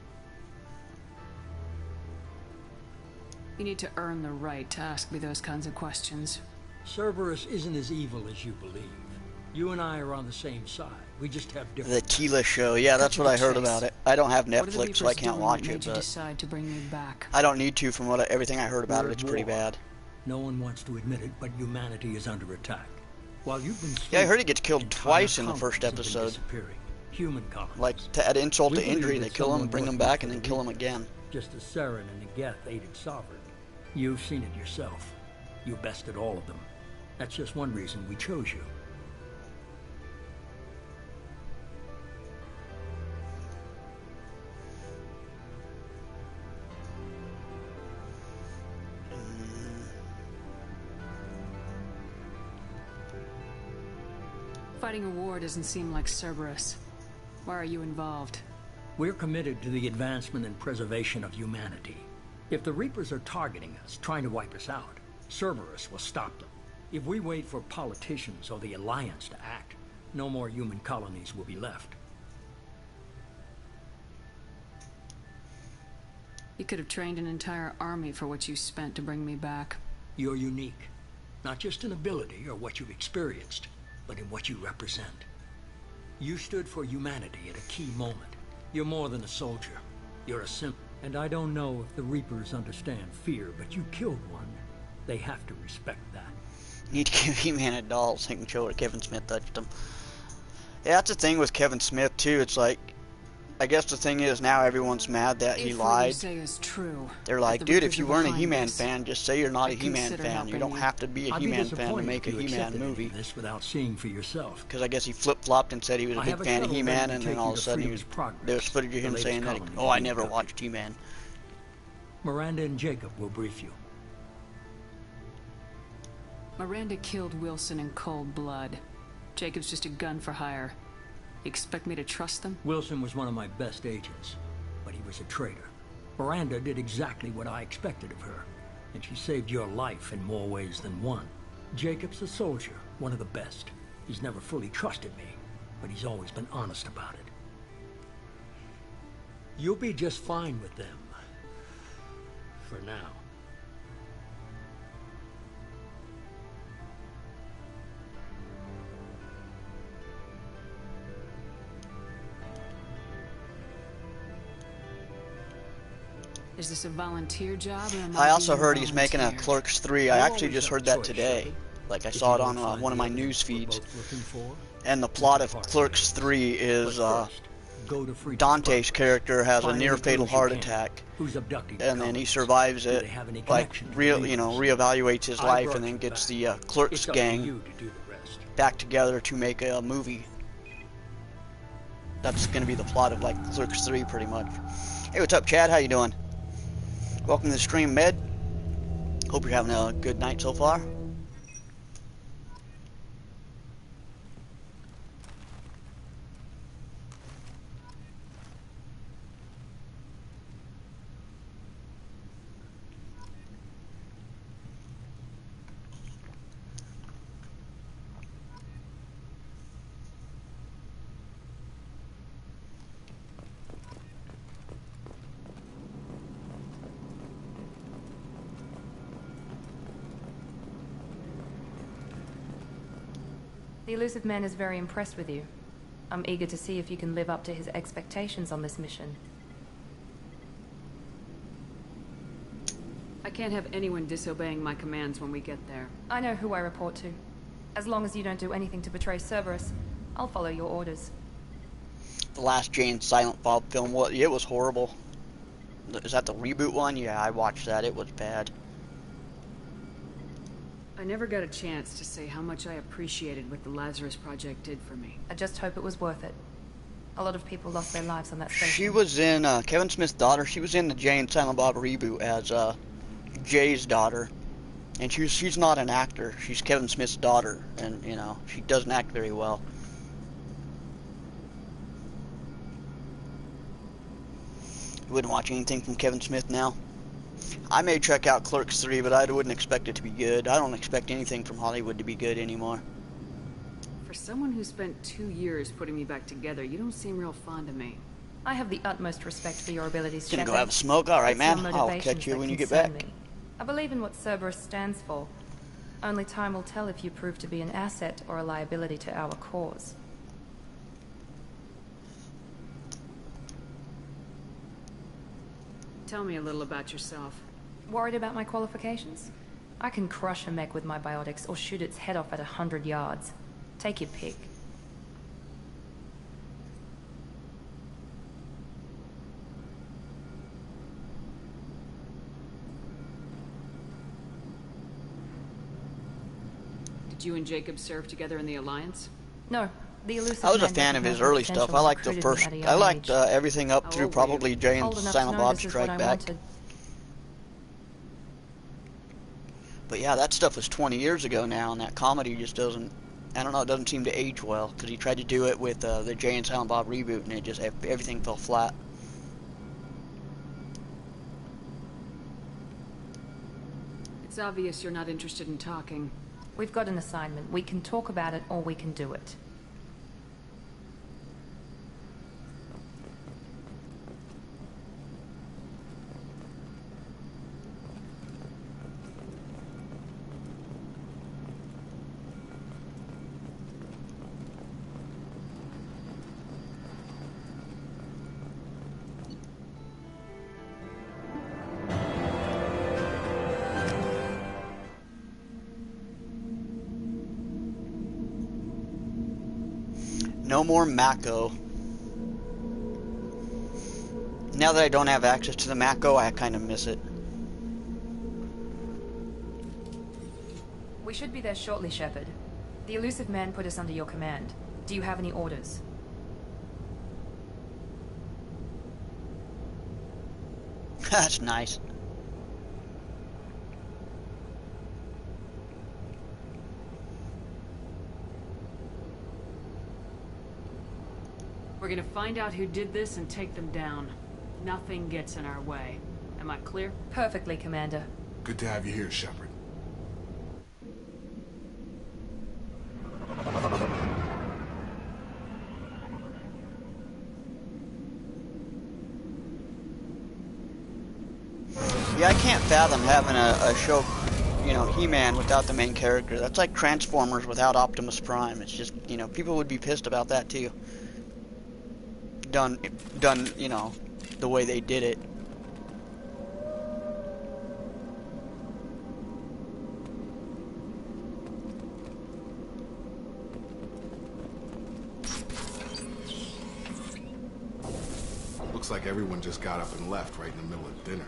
You need to earn the right to ask me those kinds of questions.
Cerberus isn't as evil as you believe. You and I are on the same side. We just have different...
The Tila show. Yeah, that's what I heard about it. I don't have Netflix, so I can't watch it, but...
decide to bring me back?
I don't need to, from everything I heard about it. It's pretty bad.
No one wants to admit it, but humanity is under attack. While you've been...
Yeah, I heard he gets killed twice in the first episode.
Human colonies.
Like, to add insult to injury, they kill him, bring him back, and then kill him again.
Just as Sarin and Negeth aided Sovereign. You've seen it yourself. You bested all of them. That's just one reason we chose you.
Fighting a war doesn't seem like Cerberus. Why are you involved?
We're committed to the advancement and preservation of humanity. If the Reapers are targeting us, trying to wipe us out, Cerberus will stop them. If we wait for politicians or the Alliance to act, no more human colonies will be left.
You could have trained an entire army for what you spent to bring me back.
You're unique. Not just in ability or what you've experienced, but in what you represent. You stood for humanity at a key moment. You're more than a soldier. You're a symbol. And I don't know if the Reapers understand fear, but you killed one. They have to respect that.
Need to give He-Man a doll so he can show where Kevin Smith touched him. Yeah, that's the thing with Kevin Smith, too. It's like, I guess the thing is now everyone's mad that he lied.
You say is true,
they're like, dude, if you weren't a He-Man fan, just say you're not a He-Man fan. You don't have to be a He-Man fan to make a He-Man movie.
This without seeing for yourself.
Because I guess he flip-flopped and said he was a big fan of He-Man, and then all of a sudden there was footage of him saying that, oh, I never watched He-Man.
Miranda and Jacob will brief you.
Miranda killed Wilson in cold blood. Jacob's just a gun for hire. You expect me to trust them?
Wilson was one of my best agents, but he was a traitor. Miranda did exactly what I expected of her, and she saved your life in more ways than one. Jacob's a soldier, one of the best. He's never fully trusted me, but he's always been honest about it. You'll be just fine with them. For now.
Is this a volunteer job? Or
I also heard he's making a Clerks 3. I actually just heard that today. Like, I saw it on one of my news feeds. And the plot of Clerks 3 is Dante's character has a near-fatal heart attack, and then he survives it, like, reevaluates his life, and then gets the Clerks gang back together to make a movie. That's going to be the plot of, like, Clerks 3, pretty much. Hey, what's up, Chad? How you doing? Welcome to the stream, Med. Hope you're having a good night so far.
The elusive man is very impressed with you. I'm eager to see if you can live up to his expectations on this mission.
I can't have anyone disobeying my commands when we get there.
I know who I report to. As long as you don't do anything to betray Cerberus, I'll follow your orders.
The last Jay and Silent Bob film, it was horrible. Is that the reboot one? Yeah, I watched that. It was bad.
I never got a chance to say how much I appreciated what the Lazarus Project did for me.
I just hope it was worth it. A lot of people lost their lives on that station.
She was in, Kevin Smith's daughter, she was in the Jay and Silent Bob reboot as, Jay's daughter. And she's not an actor. She's Kevin Smith's daughter. And, you know, she doesn't act very well. You wouldn't watch anything from Kevin Smith now? I may check out Clerks 3, but I wouldn't expect it to be good. I don't expect anything from Hollywood to be good anymore.
For someone who spent 2 years putting me back together, you don't seem real fond of me.
I have the utmost respect for your abilities, Shepard.
Gonna go have a smoke? Alright, man. I'll catch you when you get back.
I believe in what Cerberus stands for. Only time will tell if you prove to be an asset or a liability to our cause.
Tell me a little about yourself.
Worried about my qualifications? I can crush a mech with my biotics or shoot its head off at 100 yards. Take your pick.
Did you and Jacob serve together in the Alliance?
No. The elusive
I was a fan of his early stuff. I liked the first. I liked everything up through probably Jay and Silent Bob Strike Back. But yeah, that stuff was 20 years ago now, and that comedy just doesn't. I don't know. It doesn't seem to age well because he tried to do it with the Jay and Silent Bob reboot, and it just everything fell flat.
It's obvious you're not interested in talking.
We've got an assignment. We can talk about it, or we can do it.
No more Mako. Now that I don't have access to the Mako, I kind of miss it.
We should be there shortly, Shepard. The elusive man put us under your command. Do you have any orders?
That's nice.
We're gonna find out who did this and take them down. Nothing gets in our way. Am I clear?
Perfectly, Commander.
Good to have you here, Shepard.
Yeah, I can't fathom having a show, you know, He-Man without the main character. That's like Transformers without Optimus Prime. It's just, you know, people would be pissed about that too. Done, you know, the way they did it.
Looks like everyone just got up and left right in the middle of dinner.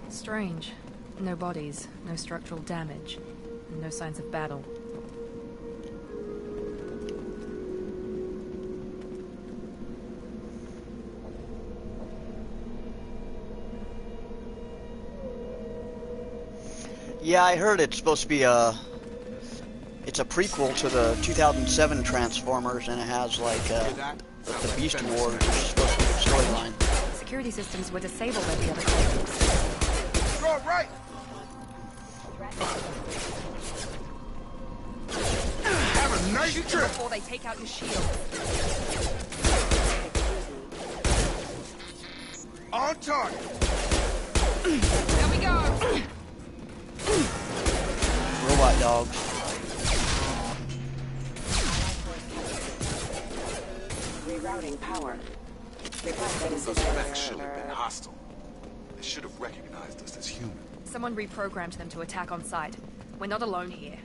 Strange. No bodies, no structural damage, and no signs of battle.
Yeah, I heard it's supposed to be it's a prequel to the 2007 Transformers, and it has like the Beast Wars, which is supposed to be the storyline.
Security systems were disabled at the other places.
You're all right.
Have a nice
Shoot them
trip.
before they take out your shield.
On target.
There we go.
Robot dogs.
Rerouting power.
Those mechs should have been hostile. They should have recognized us as human.
Someone reprogrammed them to attack on sight. We're not alone here.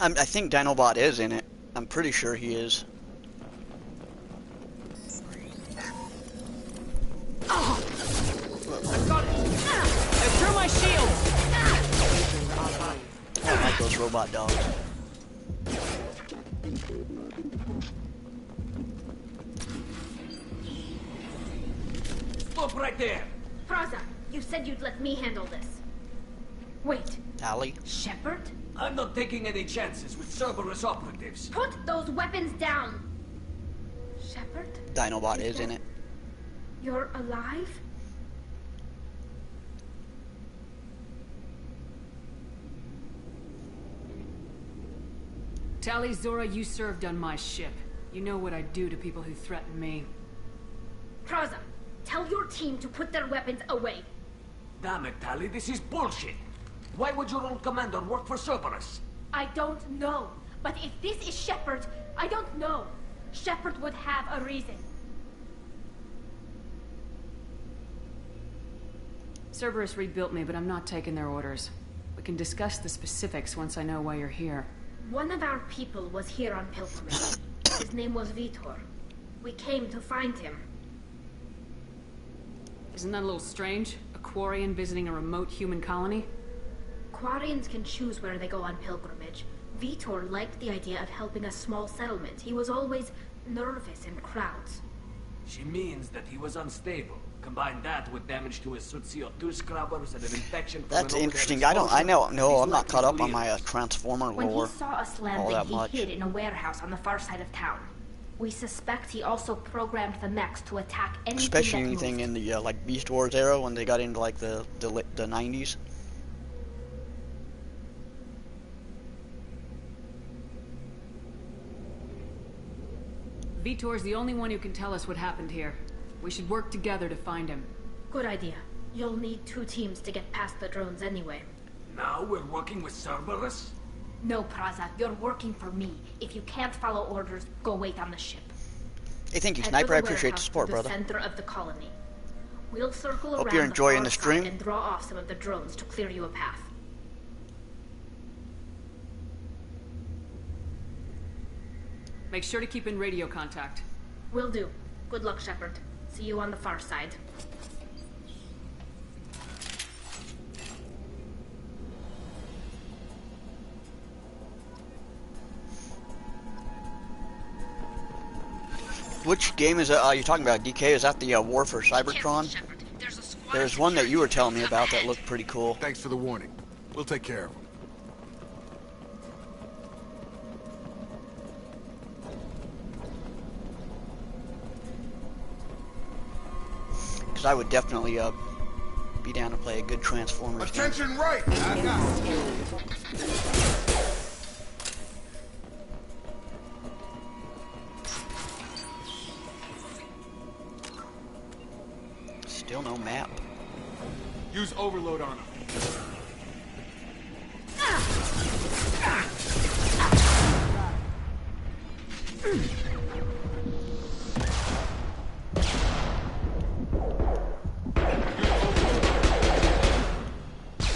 I think Dinobot is in it. I'm pretty sure he is.
Oh! I've got it! They're through my shield!
I don't like those robot dogs.
Stop right there!
Praza, you said you'd let me handle this. Wait,
Allie?
Shepard?
I'm not taking any chances with Cerberus operatives.
Put those weapons down! Shepard?
Dinobot is in it.
You're alive?
Tali, Zora, you served on my ship. You know what I do to people who threaten me.
Praza, tell your team to put their weapons away.
Damn it, Tali, this is bullshit. Why would your old commander work for Cerberus?
I don't know. But if this is Shepard, I don't know. Shepard would have a reason.
Cerberus rebuilt me, but I'm not taking their orders. We can discuss the specifics once I know why you're here.
One of our people was here on pilgrimage. His name was Vitor. We came to find him.
Isn't that a little strange? A Quarian visiting a remote human colony?
Quarians can choose where they go on pilgrimage. Vitor liked the idea of helping a small settlement. He was always nervous in crowds.
She means that he was unstable. Combine that with damage to his suit CO2 scrubbers and an infection from
That's
an
interesting.
overhead
I know.
explosion.
I'm not caught up on my Transformer
When
lore
he saw us
all
landing,
that
he
much.
hid in a warehouse on the far side of town. We suspect he also programmed the mechs to attack anything
Especially
that
anything
moved.
in the like Beast Wars era when they got into like the 90s.
Vitor's the only one who can tell us what happened here. We should work together to find him.
Good idea. You'll need 2 teams to get past the drones anyway.
Now we're working with Cerberus?
No, Praza, you're working for me. If you can't follow orders, go wait on the ship.
Hey, thank you,
Head
Sniper.
to
I
the
appreciate the
warehouse
support,
to
brother.
the center of the colony. We'll circle
Hope
around
you're enjoying
the
the
far
stream.
side and draw off some of the drones to clear you a path.
Make sure to keep in radio contact.
Will do. Good luck, Shepard. See you on the far side.
Which game is you're talking about, DK? Is that the War for Cybertron? There's one that you were telling me about that looked pretty cool.
Thanks for the warning. We'll take care of them.
Because I would definitely be down to play a good Transformers game.
Attention right! I got it.
Still no map.
Use overload on them.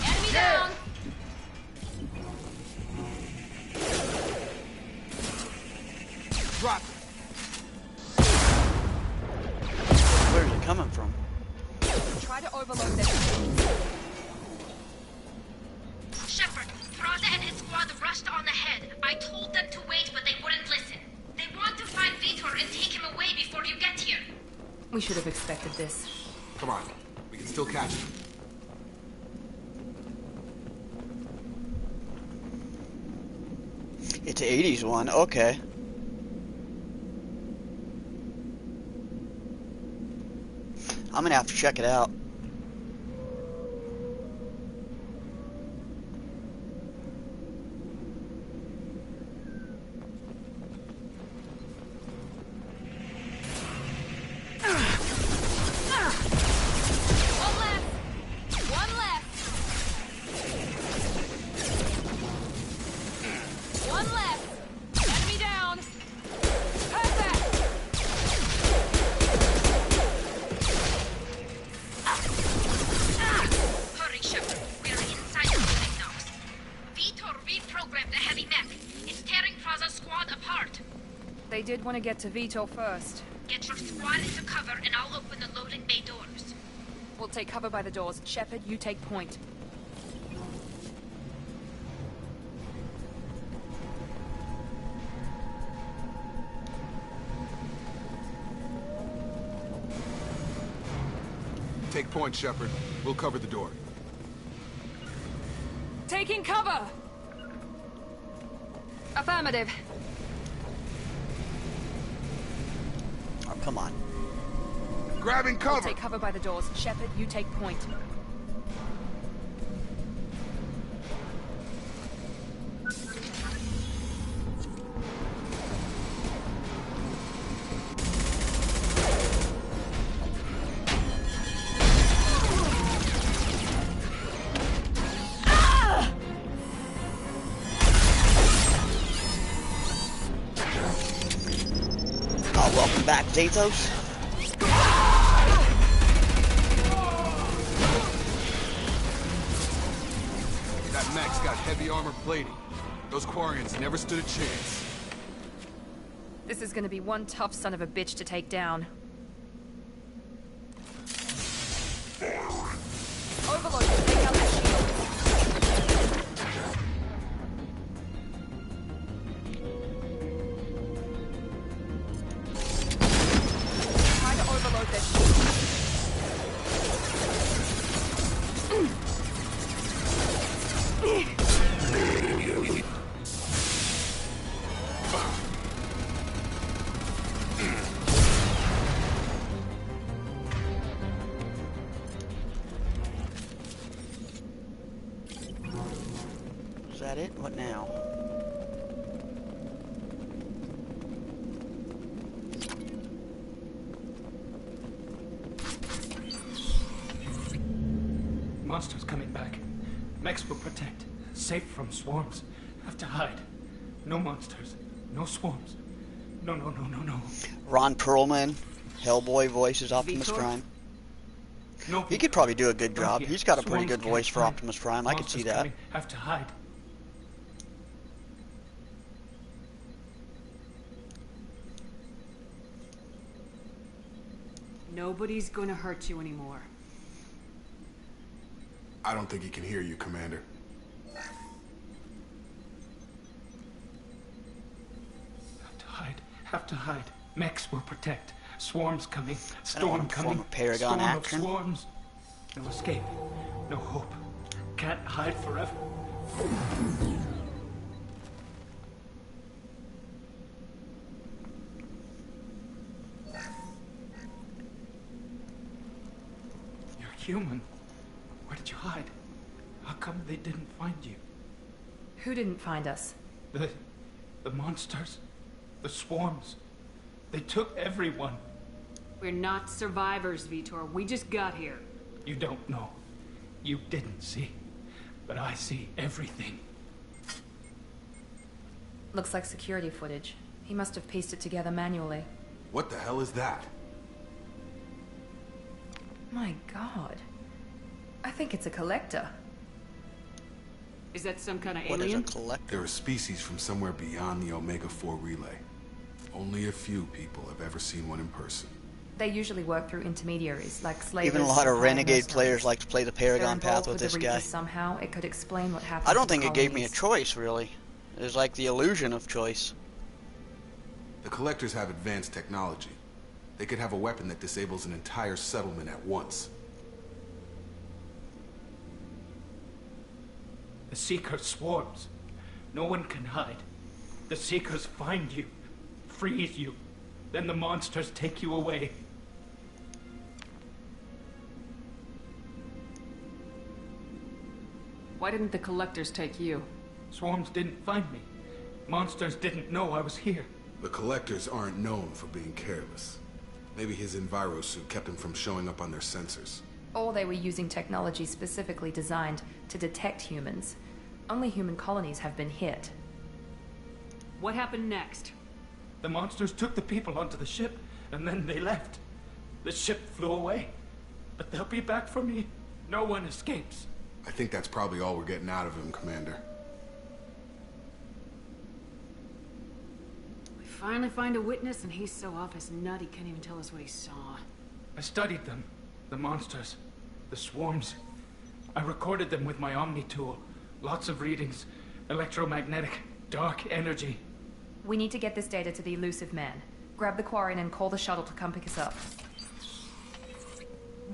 Enemy down!
Drop it.
Where's it coming from?
Try to overload them.
Shepard, Praza and his squad rushed on ahead. I told them to wait, but they wouldn't listen. They want to find Vitor and take him away before you get here.
We should have expected this.
Come on. We can still catch them.
It's an 80s one, okay. I'm gonna have to check it out.
They did want to get to Vito first.
Get your squad into cover and I'll open the loading bay doors.
We'll take cover by the doors. Shepard, you take point.
Take point, Shepard. We'll cover the door.
Taking cover! Affirmative.
Oh, come on.
Grabbing cover!
We'll take cover by the doors. Shepard, you take point.
Welcome back, Zathos.
That mech's got heavy armor plating. Those Quarians never stood a chance.
This is gonna be one tough son of a bitch to take down. Overlord, take out that shield. Try to overload that shield.
Is that it? What now?
Monsters coming back. Mechs will protect. Safe from swarms. Have to hide. No monsters. No swarms. No, no, no, no, no.
Ron Perlman, Hellboy voices Optimus
Vitor?
Prime.
No,
He could probably do a good
Not
job.
yet.
He's got a pretty
Swarms
good
can't
voice for
hide.
Optimus Prime. I could see
Monsters
that.
coming. Have to hide.
Nobody's gonna hurt you anymore.
I don't think he can hear you, Commander.
Have to hide. Have to hide. Mechs will protect. Swarms coming.
I don't want
Storm
to
coming.
perform a Paragon
Storm
action.
of swarms. No escape. No hope. Can't hide forever. You're human. Where did you hide? How come they didn't find you?
Who didn't find us?
The monsters. The swarms. They took everyone.
We're not survivors, Vitor. We just got here.
You don't know. You didn't see. But I see everything.
Looks like security footage. He must have pieced it together manually.
What the hell is that?
My God. I think it's a collector.
Is that some kind of
What is a
alien?
collector?
They're a species from somewhere beyond the Omega-4 relay. Only a few people have ever seen one in person.
They usually work through intermediaries, like slavers.
Even a lot of
and
renegade
mercenaries.
players like to play the
If they're
Paragon path
involved
with
the
this
Reapers
guy.
somehow, it could explain what happened
I don't
to the
think it gave me a
colonies.
choice, really. It was like the illusion of choice.
The Collectors have advanced technology. They could have a weapon that disables an entire settlement at once.
The Seeker swarms. No one can hide. The Seekers find you, freeze you, then the monsters take you away.
Why didn't the Collectors take you?
Swarms didn't find me. Monsters didn't know I was here.
The Collectors aren't known for being careless. Maybe his envirosuit kept him from showing up on their sensors.
Or they were using technology specifically designed to detect humans. Only human colonies have been hit.
What happened next?
The monsters took the people onto the ship, and then they left. The ship flew away. But they'll be back for me. No one escapes.
I think that's probably all we're getting out of him, Commander.
We finally find a witness, and he's so off his nut he can't even tell us what he saw.
I studied them. The monsters. The swarms. I recorded them with my Omni tool. Lots of readings. Electromagnetic. Dark energy.
We need to get this data to the elusive man. Grab the Quarren and call the shuttle to come pick us up.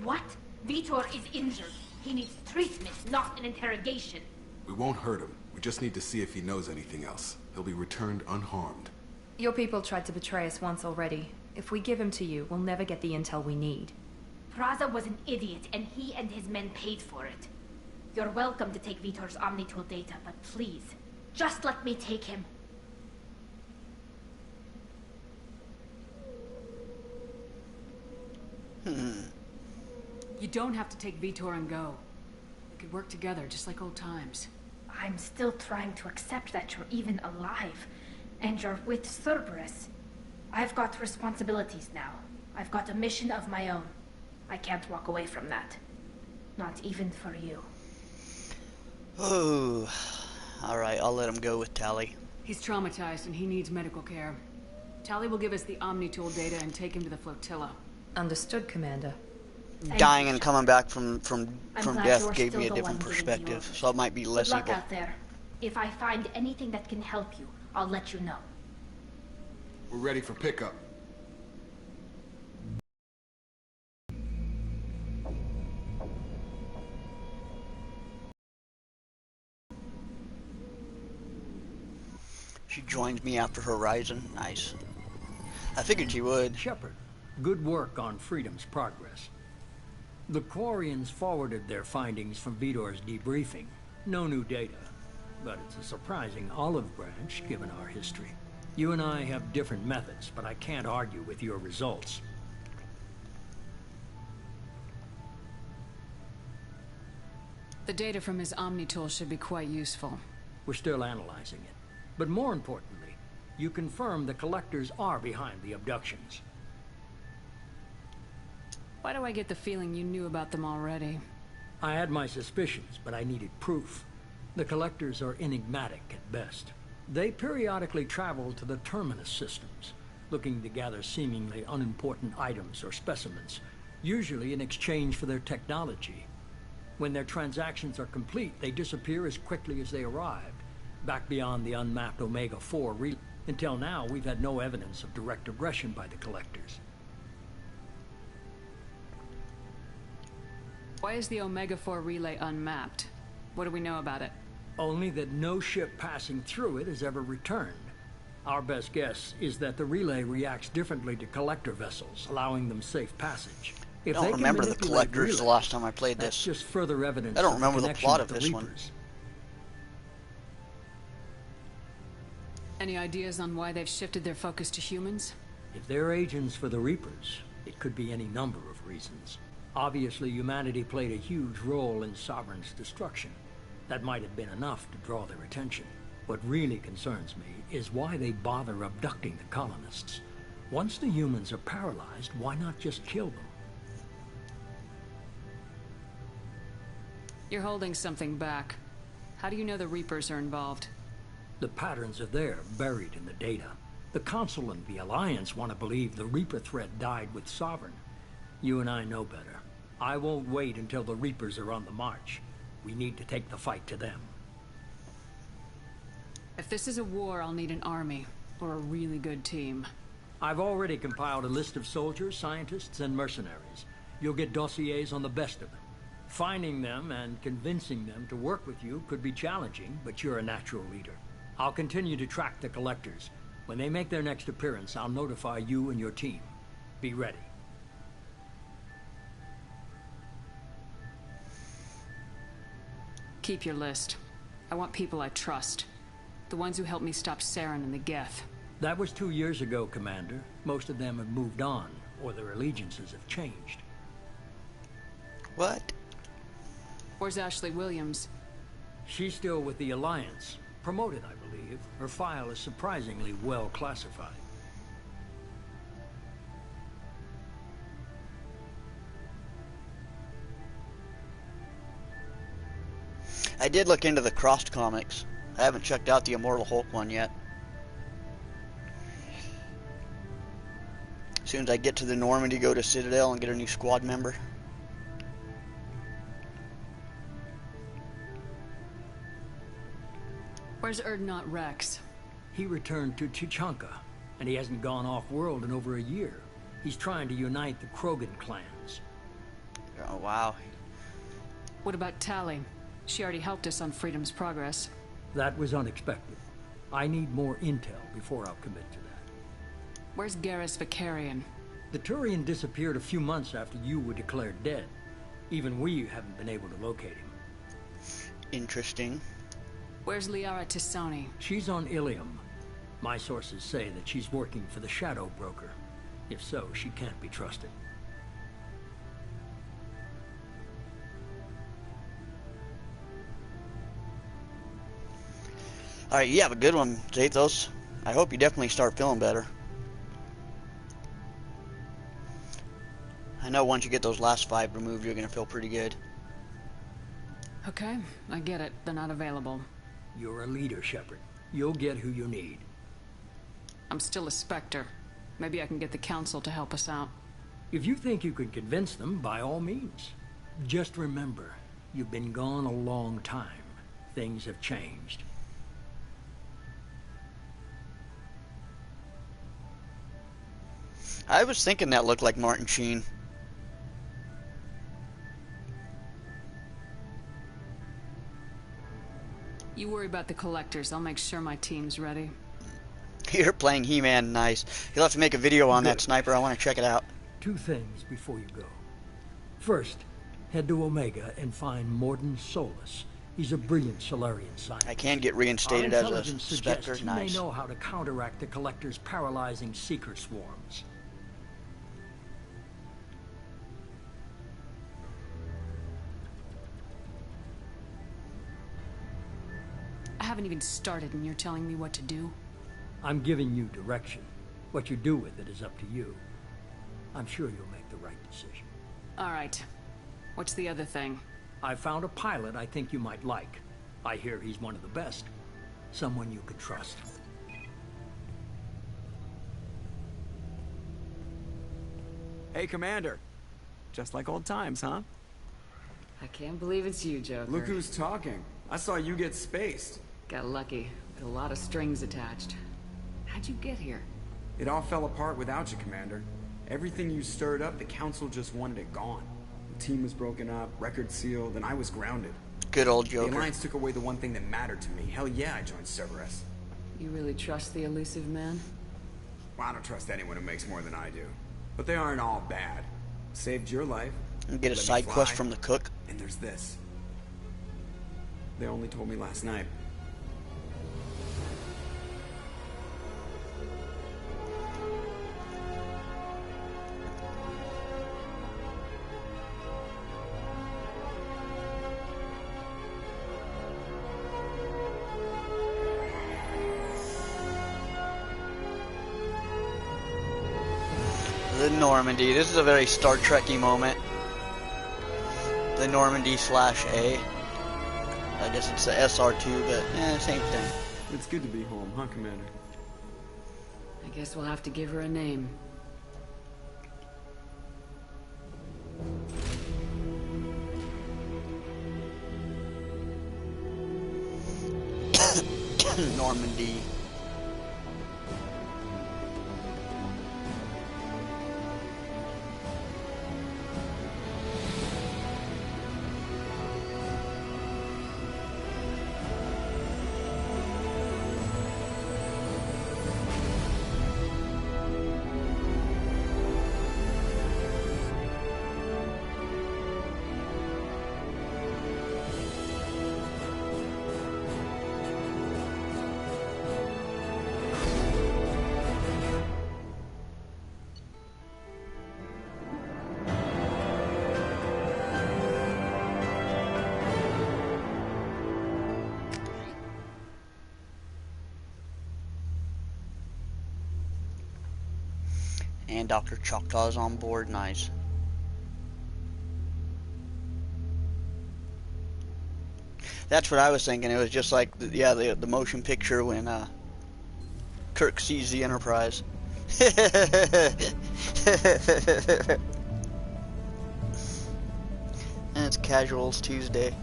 What? Vitor is injured. He needs treatment, not an interrogation.
We won't hurt him. We just need to see if he knows anything else. He'll be returned unharmed.
Your people tried to betray us once already. If we give him to you, we'll never get the intel we need.
Praza was an idiot, and he and his men paid for it. You're welcome to take Vitor's Omnitool data, but please, just let me take him.
You don't have to take Vitor and go. We could work together, just like old times.
I'm still trying to accept that you're even alive, and you're with Cerberus. I've got responsibilities now. I've got a mission of my own. I can't walk away from that. Not even for you.
Oh, alright, I'll let him go with Tali.
He's traumatized and he needs medical care. Tali will give us the Omnitool data and take him to the flotilla.
Understood, Commander.
Dying and coming back from death gave me a different perspective, so it might be less
evil. Good luck
evil.
out there. If I find anything that can help you, I'll let you know.
We're ready for pickup.
She joins me after Horizon. Nice. I figured she would.
Shepard, good work on Freedom's progress. The Quarians forwarded their findings from Vitor's debriefing. No new data, but it's a surprising olive branch given our history. You and I have different methods, but I can't argue with your results.
The data from his Omnitool should be quite useful.
We're still analyzing it. But more importantly, you confirm the Collectors are behind the abductions.
Why do I get the feeling you knew about them already?
I had my suspicions, but I needed proof. The Collectors are enigmatic at best. They periodically travel to the Terminus systems, looking to gather seemingly unimportant items or specimens, usually in exchange for their technology. When their transactions are complete, they disappear as quickly as they arrived, back beyond the unmapped Omega-4 relay. Until now, we've had no evidence of direct aggression by the Collectors.
Why is the Omega-4 relay unmapped? What do we know about it?
Only that no ship passing through it has ever returned. Our best guess is that the relay reacts differently to Collector vessels, allowing them safe passage.
I don't remember the Collectors the last time I played
that's
this.
Just further evidence.
I don't remember the
connection
plot
with
of
the
this one.
Reapers.
Any ideas on why they've shifted their focus to humans?
If they're agents for the Reapers, it could be any number of reasons. Obviously, humanity played a huge role in Sovereign's destruction. That might have been enough to draw their attention. What really concerns me is why they bother abducting the colonists. Once the humans are paralyzed, why not just kill them?
You're holding something back. How do you know the Reapers are involved?
The patterns are there, buried in the data. The Council and the Alliance want to believe the Reaper threat died with Sovereign. You and I know better. I won't wait until the Reapers are on the march. We need to take the fight to them.
If this is a war, I'll need an army, or a really good team.
I've already compiled a list of soldiers, scientists, and mercenaries. You'll get dossiers on the best of them. Finding them and convincing them to work with you could be challenging, but you're a natural leader. I'll continue to track the collectors. When they make their next appearance, I'll notify you and your team. Be ready.
Keep your list. I want people I trust. The ones who helped me stop Sarin and the Geth.
That was 2 years ago, Commander. Most of them have moved on, or their allegiances have changed.
What?
Where's Ashley Williams?
She's still with the Alliance. Promoted, I believe. Her file is surprisingly well classified.
I did look into the Crossed comics. I haven't checked out the Immortal Hulk one yet. As soon as I get to the Normandy, go to Citadel and get a new squad member.
Where's Erdnot Rex?
He returned to Tuchanka, and he hasn't gone off-world in over a year. He's trying to unite the Krogan clans.
Oh, wow.
What about Tali? She already helped us on Freedom's Progress.
That was unexpected. I need more intel before I'll commit to that.
Where's Garrus Vicarian?
The Turian disappeared a few months after you were declared dead. Even we haven't been able to locate him.
Interesting.
Where's Liara Tisoni?
She's on Ilium. My sources say that she's working for the Shadow Broker. If so, she can't be trusted.
Alright, you have a good one, Zathos. I hope you definitely start feeling better. I know once you get those last 5 removed, you're gonna feel pretty good.
Okay, I get it. They're not available.
You're a leader, Shepard. You'll get who you need.
I'm still a Spectre. Maybe I can get the Council to help us out.
If you think you can convince them, by all means. Just remember, you've been gone a long time. Things have changed.
I was thinking that looked like Martin Sheen.
You worry about the collectors. I'll make sure my team's ready.
You're playing He-Man nice. You'll have to make a video on that, Sniper. I want to check it out.
2 things before you go. First, head to Omega and find Morden Solus. He's a brilliant Solarian scientist.
I can get reinstated as a Spectre.
He
Nice.
may know how to counteract the Collector's paralyzing seeker swarms.
I haven't even started and you're telling me what to do?
I'm giving you direction. What you do with it is up to you. I'm sure you'll make the right decision.
All right. What's the other thing?
I found a pilot I think you might like. I hear he's one of the best. Someone you could trust.
Hey, Commander. Just like old times, huh?
I can't believe it's you, Joker.
Look who's talking. I saw you get spaced.
Got lucky. With a lot of strings attached. How'd you get here?
It all fell apart without you, Commander. Everything you stirred up, the Council just wanted it gone. The team was broken up, record sealed, and I was grounded.
Good old Joker.
The Alliance took away the one thing that mattered to me. Hell yeah, I joined Cerberus.
You really trust the elusive man?
Well, I don't trust anyone who makes more than I do. But they aren't all bad. Saved your life.
And get a side quest from the cook.
And there's this. They only told me last night.
The Normandy. This is a very Star Trek-y moment. The Normandy /A. I guess it's the SR2, but same thing.
It's good to be home, huh, Commander?
I guess we'll have to give her a name.
Normandy. And Dr. Choctaw's on board. Nice. That's what I was thinking. It was just like, yeah, the motion picture when Kirk sees the Enterprise. And it's Casuals Tuesday.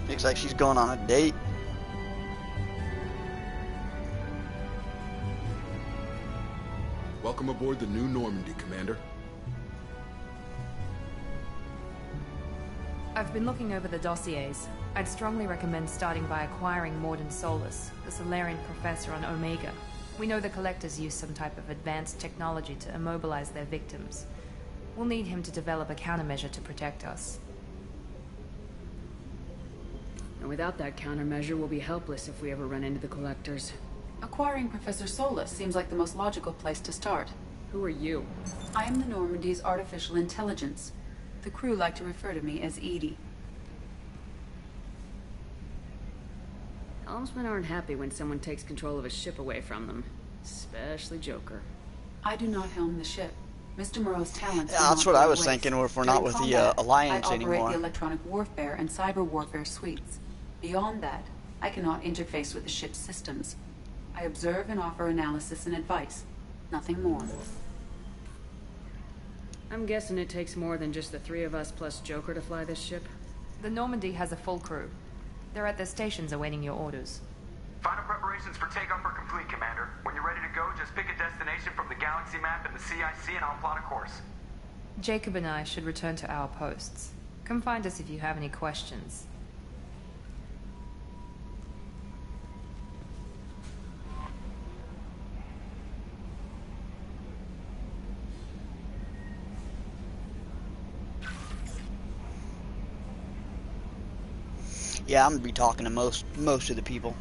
Looks like she's going on a date.
Welcome aboard the New Normandy, Commander.
I've been looking over the dossiers. I'd strongly recommend starting by acquiring Morden Solus, the Salarian professor on Omega. We know the Collectors use some type of advanced technology to immobilize their victims. We'll need him to develop a countermeasure to protect us.
And without that countermeasure, we'll be helpless if we ever run into the Collectors.
Acquiring Professor Solus seems like the most logical place to start.
Who are you?
I am the Normandy's artificial intelligence. The crew like to refer to me as Edie.
Helmsmen aren't happy when someone takes control of a ship away from them. Especially Joker.
I do not helm the ship. Mr. Moreau's talents.
Yeah, that's what I was thinking. If we're not with the Alliance anymore.
I operate the electronic warfare and cyber warfare suites. Beyond that, I cannot interface with the ship's systems. I observe and offer analysis and advice. Nothing more.
I'm guessing it takes more than just the three of us plus Joker to fly this ship?
The Normandy has a full crew. They're at their stations awaiting your orders.
Final preparations for takeoff are complete, Commander. When you're ready to go, just pick a destination from the galaxy map and the CIC and I'll plot a course.
Jacob and I should return to our posts. Come find us if you have any questions.
Yeah, I'm gonna be talking to most of the people.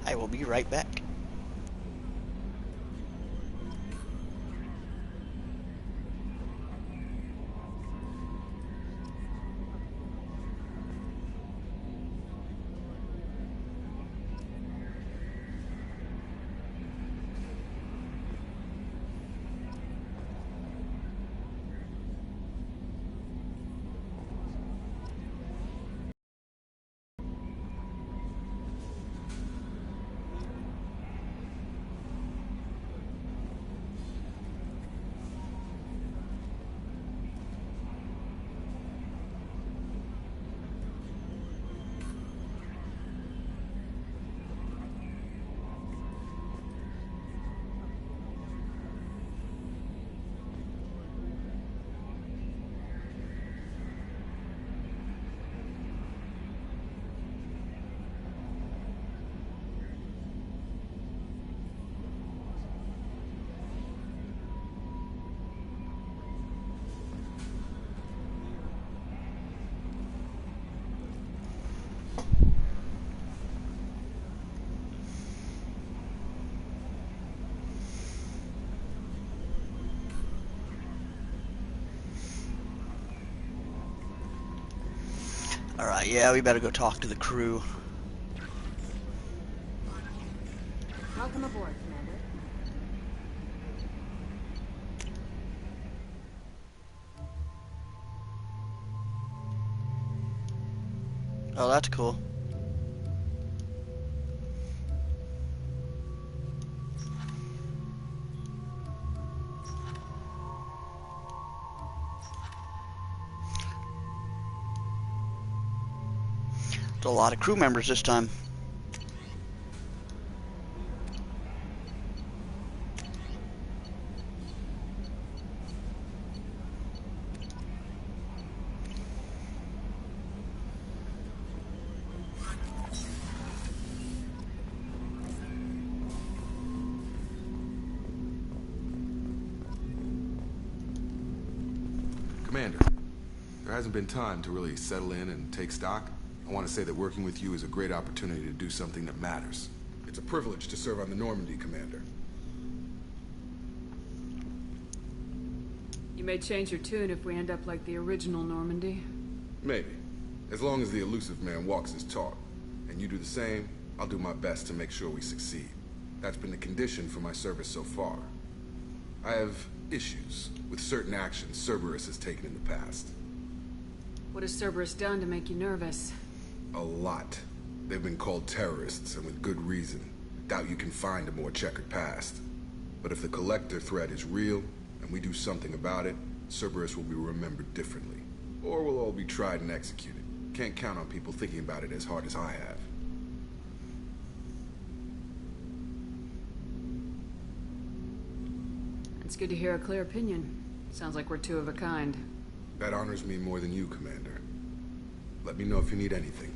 I will be right back. Alright, yeah, we better go talk to the crew.
Welcome aboard, Commander.
Oh, that's cool. There's a lot of crew members this time.
Commander, there hasn't been time to really settle in and take stock. I want to say that working with you is a great opportunity to do something that matters. It's a privilege to serve on the Normandy, Commander.
You may change your tune if we end up like the original Normandy.
Maybe. As long as the elusive man walks his talk. And you do the same, I'll do my best to make sure we succeed. That's been the condition for my service so far. I have issues with certain actions Cerberus has taken in the past.
What has Cerberus done to make you nervous?
A lot. They've been called terrorists, and with good reason. Doubt you can find a more checkered past. But if the Collector threat is real, and we do something about it, Cerberus will be remembered differently. Or we'll all be tried and executed. Can't count on people thinking about it as hard as I have.
It's good to hear a clear opinion. Sounds like we're two of a kind.
That honors me more than you, Commander. Let me know if you need anything.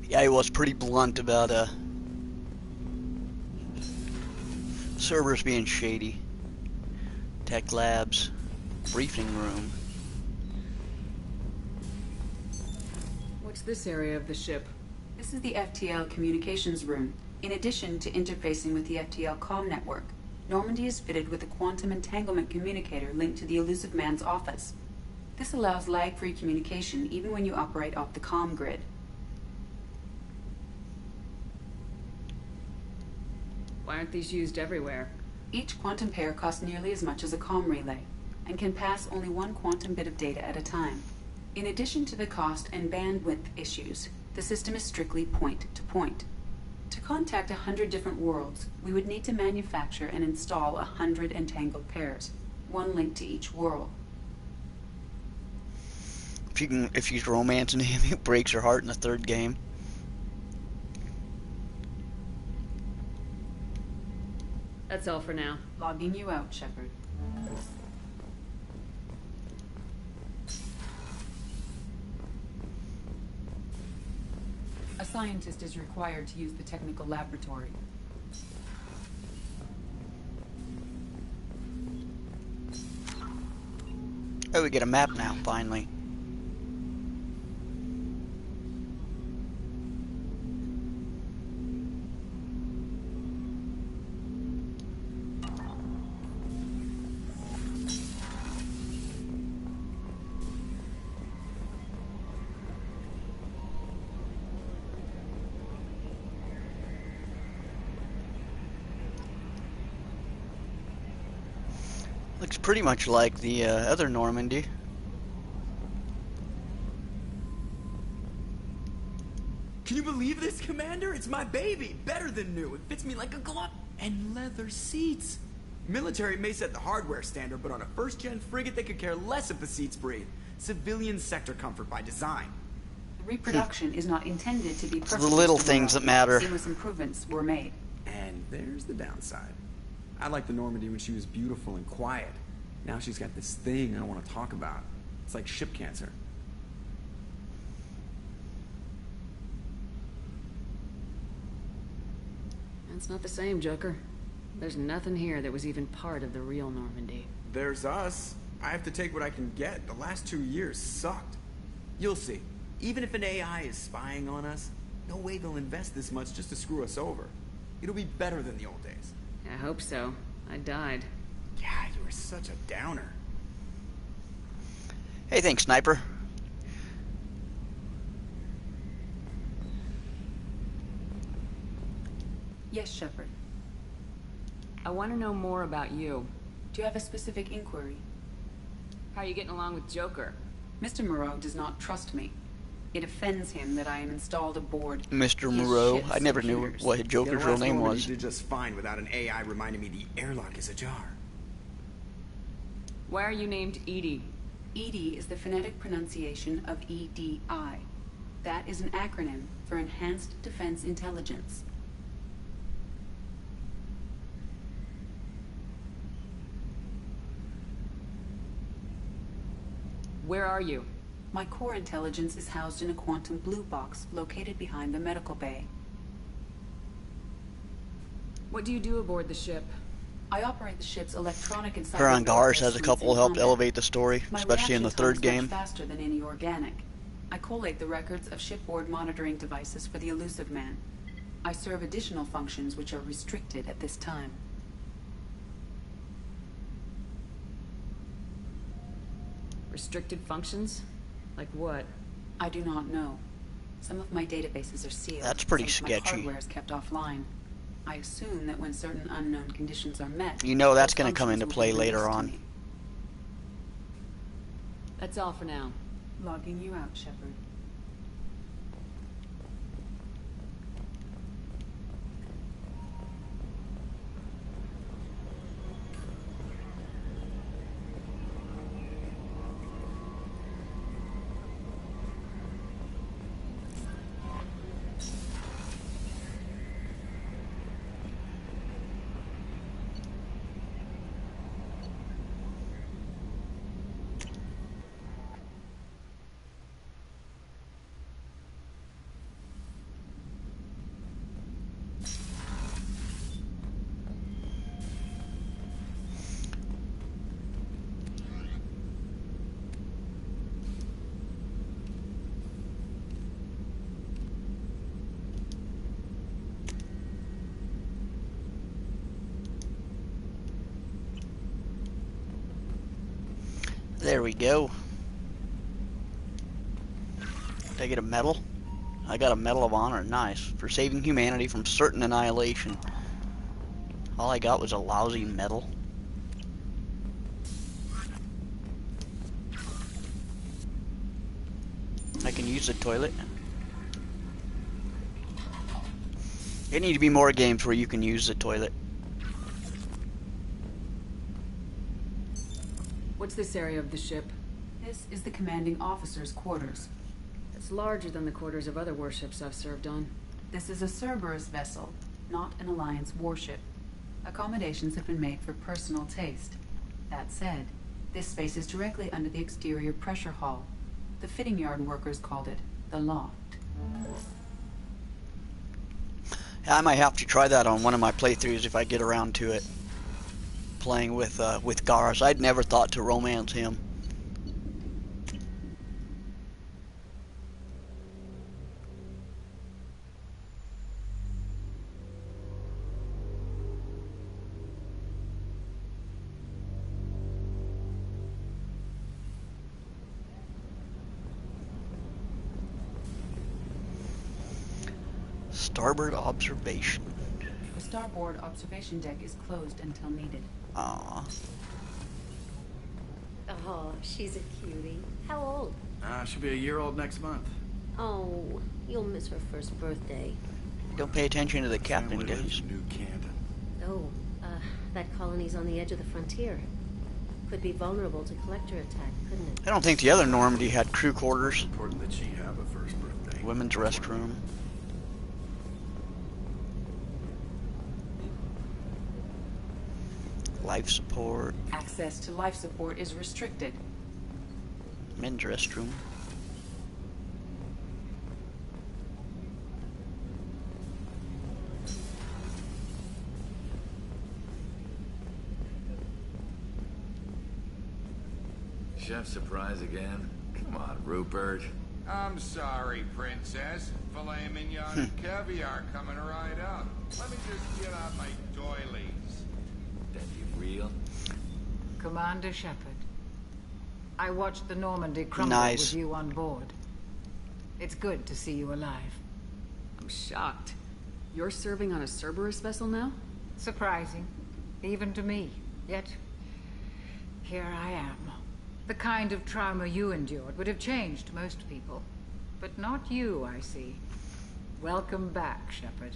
Yeah, he was pretty blunt about Cerberus being shady. Tech labs, briefing room.
What's this area of the ship?
This is the FTL communications room. In addition to interfacing with the FTL comm network, Normandy is fitted with a quantum entanglement communicator linked to the elusive man's office. This allows lag-free communication even when you operate off the comm grid.
Why aren't these used everywhere?
Each quantum pair costs nearly as much as a comm relay, and can pass only one quantum bit of data at a time. In addition to the cost and bandwidth issues, the system is strictly point-to-point. To contact 100 different worlds, we would need to manufacture and install 100 entangled pairs, one link to each world.
If she's romancing him, it breaks her heart in the third game.
That's all for now.
Logging you out, Shepard. A scientist is required to use the technical laboratory.
Oh, we get a map now, finally. Looks pretty much like the other Normandy.
Can you believe this, Commander? It's my baby. Better than new. It fits me like a glove. And leather seats. Military may set the hardware standard, but on a first-gen frigate, they could care less if the seats breathe. Civilian sector comfort by design.
The reproduction is not intended to be perfect.
It's the little things that matter.
Seamless improvements were made.
And there's the downside. I liked the Normandy when she was beautiful and quiet. Now she's got this thing I don't want to talk about. It's like ship cancer.
That's not the same, Joker. There's nothing here that was even part of the real Normandy.
There's us. I have to take what I can get. The last 2 years sucked. You'll see. Even if an AI is spying on us, no way they'll invest this much just to screw us over. It'll be better than the old days.
I hope so. I died.
Yeah, you were such a downer.
Hey, thanks, Sniper.
Yes, Shepard.
I want to know more about you.
Do you have a specific inquiry?
How are you getting along with Joker?
Mr. Moreau does not trust me. It offends him that I am installed aboard
Mr. Moreau. I never knew what Joker's real name was.
You did just fine without an AI reminding me the airlock is ajar.
Why are you named EDI?
EDI is the phonetic pronunciation of EDI. That is an acronym for Enhanced Defense Intelligence.
Where are you?
My core intelligence is housed in a quantum blue box located behind the medical bay.
What do you do aboard the ship?
I operate the ship's electronic and
Her on Gars has a
suites
couple
in
helped
combat.
elevate the story,
My
especially in the
reaction time
third
is
game.
much faster than any organic. I collate the records of shipboard monitoring devices for the elusive man. I serve additional functions which are restricted at this time.
Restricted functions? Like what?
I do not know. Some of my databases are sealed.
That's pretty
Some of
sketchy.
My hardware is kept offline. I assume that when certain unknown conditions are met,
You know that's
those
going to come into
functions will
play
be
later
released to
on.
me.
That's all for now.
Logging you out, Shepard.
There we go. Did I get a medal? I got a Medal of Honor. Nice. For saving humanity from certain annihilation. All I got was a lousy medal. I can use the toilet. There need to be more games where you can use the toilet.
What's this area of the ship?
This is the commanding officer's quarters.
It's larger than the quarters of other warships I've served on.
This is a Cerberus vessel, not an Alliance warship. Accommodations have been made for personal taste. That said, this space is directly under the exterior pressure hull. The fitting yard workers called it the loft.
I might have to try that on one of my playthroughs if I get around to it. Playing with Gars. I'd never thought to romance him. Starboard observation.
The starboard observation deck is closed until needed.
Aww.
Oh, she's a cutie. How old?
She'll be a year old next month.
Oh, you'll miss her first birthday.
Don't pay attention to the captain, guys.
New Canton.
Oh, that colony's on the edge of the frontier. Could be vulnerable to collector attack, couldn't it?
I don't think the other Normandy had crew quarters.
Important that she have a first birthday.
Women's restroom. Life support.
Access to life support is restricted.
Men's restroom.
Chef surprise again? Come on, Rupert.
I'm sorry, Princess. Filet mignon and caviar coming right up. Let me just get out my doilies.
That you real?
Commander Shepard, I watched the Normandy crumble
Nice.
with you on board. It's good to see you alive.
I'm shocked. You're serving on a Cerberus vessel now?
Surprising, even to me. Yet, here I am. The kind of trauma you endured would have changed most people. But not you, I see. Welcome back, Shepard.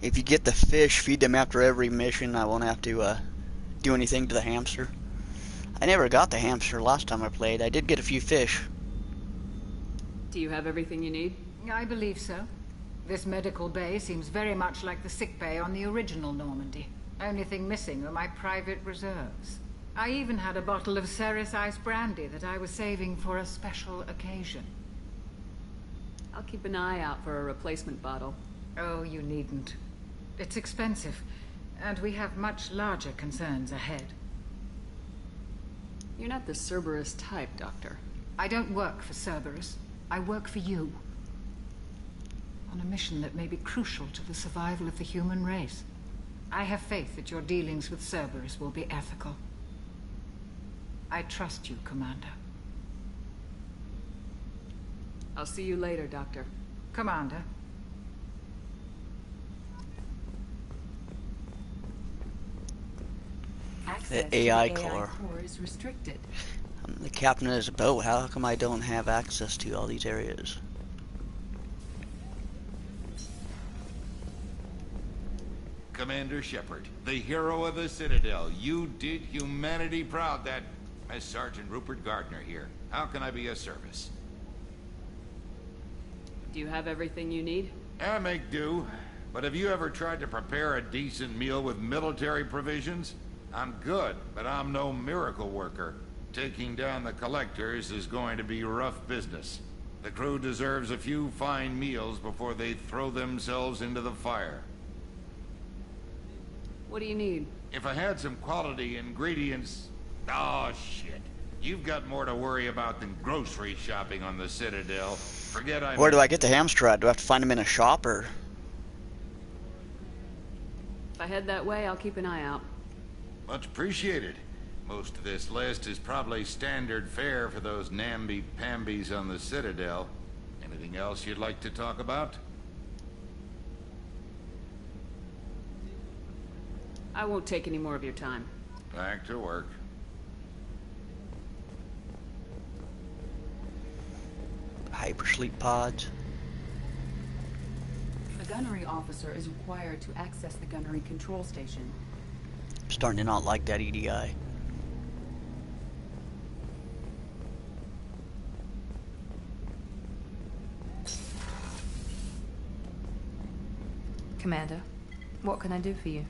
If you get the fish, feed them after every mission. I won't have to do anything to the hamster. I never got the hamster last time I played. I did get a few fish.
Do you have everything you need?
I believe so. This medical bay seems very much like the sick bay on the original Normandy. Only thing missing were my private reserves. I even had a bottle of Ceres ice brandy that I was saving for a special occasion.
I'll keep an eye out for a replacement bottle.
Oh, you needn't. It's expensive, and we have much larger concerns ahead.
You're not the Cerberus type, Doctor.
I don't work for Cerberus. I work for you. On a mission that may be crucial to the survival of the human race. I have faith that your dealings with Cerberus will be ethical. I trust you, Commander.
I'll see you later, Doctor.
Commander.
The AI core.
Is restricted.
I'm the captain of this boat. How come I don't have access to all these areas?
Commander Shepard, the hero of the Citadel. You did humanity proud. That Sergeant Rupert Gardner here. How can I be of service?
Do you have everything you need?
I make do. But have you ever tried to prepare a decent meal with military provisions? I'm good, but I'm no miracle worker. Taking down the collectors is going to be rough business. The crew deserves a few fine meals before they throw themselves into the fire.
What do you need?
If I had some quality ingredients... Oh, shit. You've got more to worry about than grocery shopping on the Citadel. Forget I...
Where do I get the hamster at? Do I have to find him in a shop, or...?
If I head that way, I'll keep an eye out.
Much appreciated. Most of this list is probably standard fare for those namby-pambies on the Citadel. Anything else you'd like to talk about?
I won't take any more of your time.
Back to work.
Hypersleep pods.
A gunnery officer is required to access the gunnery control station.
I'm starting to not like that EDI.
Commander, what can I do for you?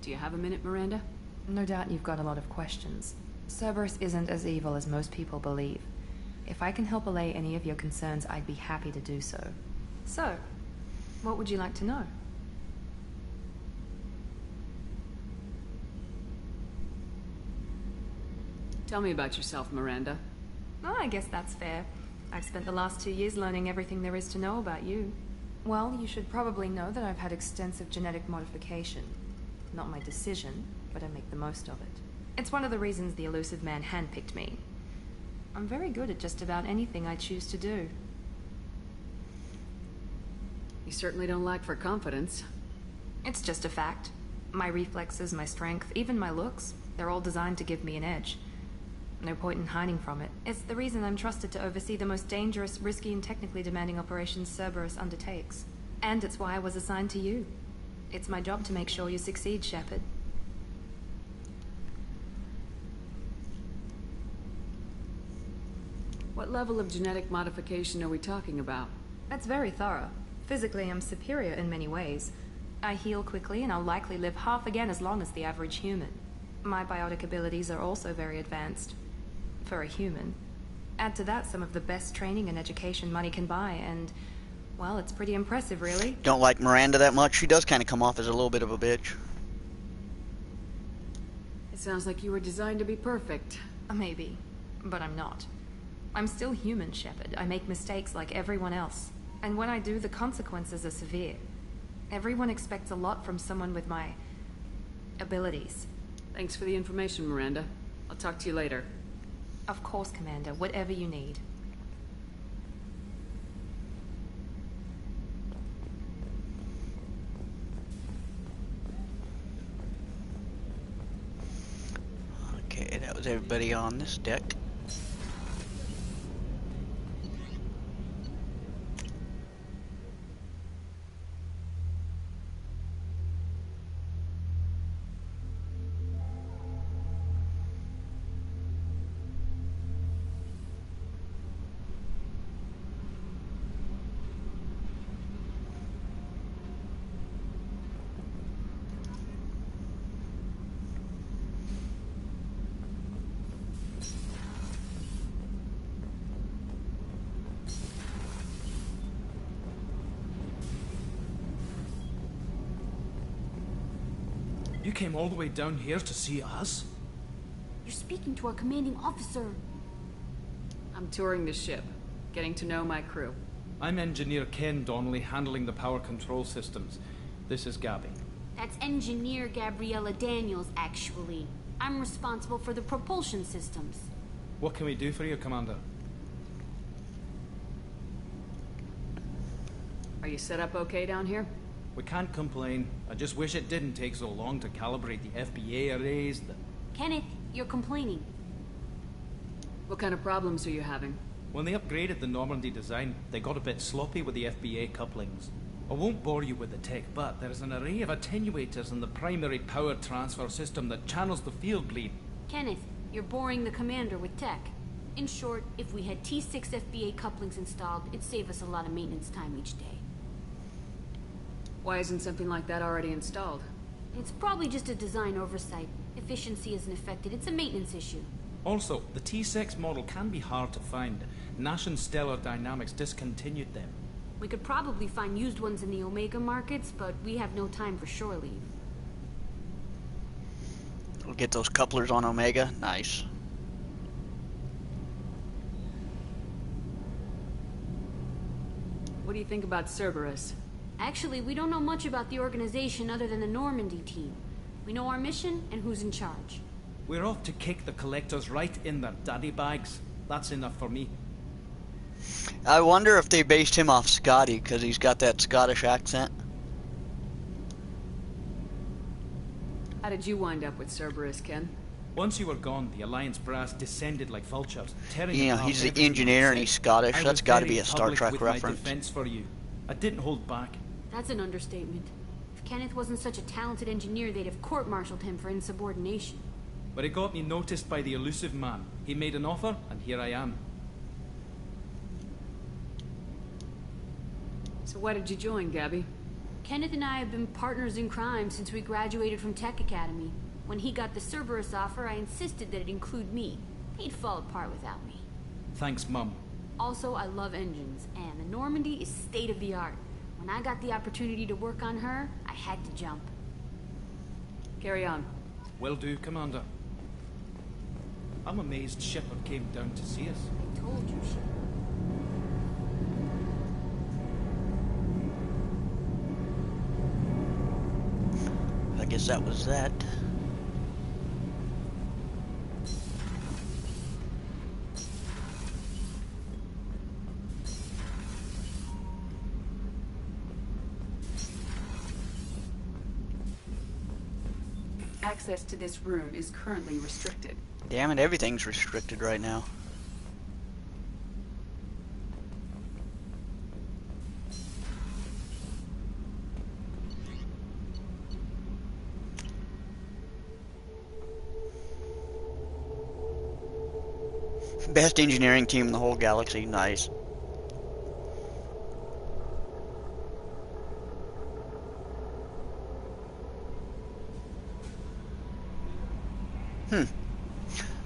Do you have a minute, Miranda?
No doubt you've got a lot of questions. Cerberus isn't as evil as most people believe. If I can help allay any of your concerns, I'd be happy to do so. So, what would you like to know?
Tell me about yourself, Miranda.
Oh, I guess that's fair. I've spent the last 2 years learning everything there is to know about you. Well, you should probably know that I've had extensive genetic modification. Not my decision, but I make the most of it. It's one of the reasons the elusive man handpicked me. I'm very good at just about anything I choose to do.
You certainly don't lack for confidence.
It's just a fact. My reflexes, my strength, even my looks, they're all designed to give me an edge. No point in hiding from it. It's the reason I'm trusted to oversee the most dangerous, risky, and technically demanding operations Cerberus undertakes. And it's why I was assigned to you. It's my job to make sure you succeed, Shepard.
What level of genetic modification are we talking about?
That's very thorough. Physically, I'm superior in many ways. I heal quickly, and I'll likely live half again as long as the average human. My biotic abilities are also very advanced. For a human. Add to that some of the best training and education money can buy, and, well, it's pretty impressive, really.
Don't like Miranda that much. She does kind of come off as a little bit of a bitch.
It sounds like you were designed to be perfect.
Maybe, but I'm not. I'm still human, Shepard. I make mistakes like everyone else. And when I do, the consequences are severe. Everyone expects a lot from someone with my abilities.
Thanks for the information, Miranda. I'll talk to you later.
Of course, Commander. Whatever you need.
Okay, that was everybody on this deck.
came all the way down here to see us?
You're speaking to our commanding officer.
I'm touring the ship, getting to know my crew.
I'm Engineer Ken Donnelly, handling the power control systems. This is Gabby.
That's Engineer Gabriella Daniels, actually. I'm responsible for the propulsion systems.
What can we do for you, Commander?
Are you set up okay down here?
We can't complain. I just wish it didn't take so long to calibrate the FBA arrays.
Kenneth, you're complaining.
What kind of problems are you having?
When they upgraded the Normandy design, they got a bit sloppy with the FBA couplings. I won't bore you with the tech, but there is an array of attenuators in the primary power transfer system that channels the field bleed.
Kenneth, you're boring the commander with tech. In short, if we had T6 FBA couplings installed, it'd save us a lot of maintenance time each day.
Why isn't something like that already installed?
It's probably just a design oversight. Efficiency isn't affected. It's a maintenance issue.
Also, the T6 model can be hard to find. Nash and Stellar Dynamics discontinued them.
We could probably find used ones in the Omega markets, but we have no time for shore leave.
We'll get those couplers on Omega. Nice.
What do you think about Cerberus?
Actually, we don't know much about the organization other than the Normandy team. We know our mission and who's in charge.
We're off to kick the collectors right in their daddy bags. That's enough for me.
I wonder if they based him off Scotty, because he's got that Scottish accent.
How did you wind up with Cerberus, Ken?
Once you were gone, the Alliance brass descended like vultures, tearing
You know, he's the engineer and he's Scottish. That's got to be a Star Trek reference.
Defense for you. I didn't hold back.
That's an understatement. If Kenneth wasn't such a talented engineer, they'd have court-martialed him for insubordination.
But it got me noticed by the elusive man. He made an offer, and here I am.
So why did you join, Gabby?
Kenneth and I have been partners in crime since we graduated from Tech Academy. When he got the Cerberus offer, I insisted that it include me. He'd fall apart without me.
Thanks, Mum.
Also, I love engines, and the Normandy is state-of-the-art. When I got the opportunity to work on her, I had to jump.
Carry on.
Will do, Commander. I'm amazed Shepard came down to see us.
I told you, Shepard.
I guess that was that.
Access to this room is currently restricted.
Damn it, everything's restricted right now. Best engineering team in the whole galaxy. Nice.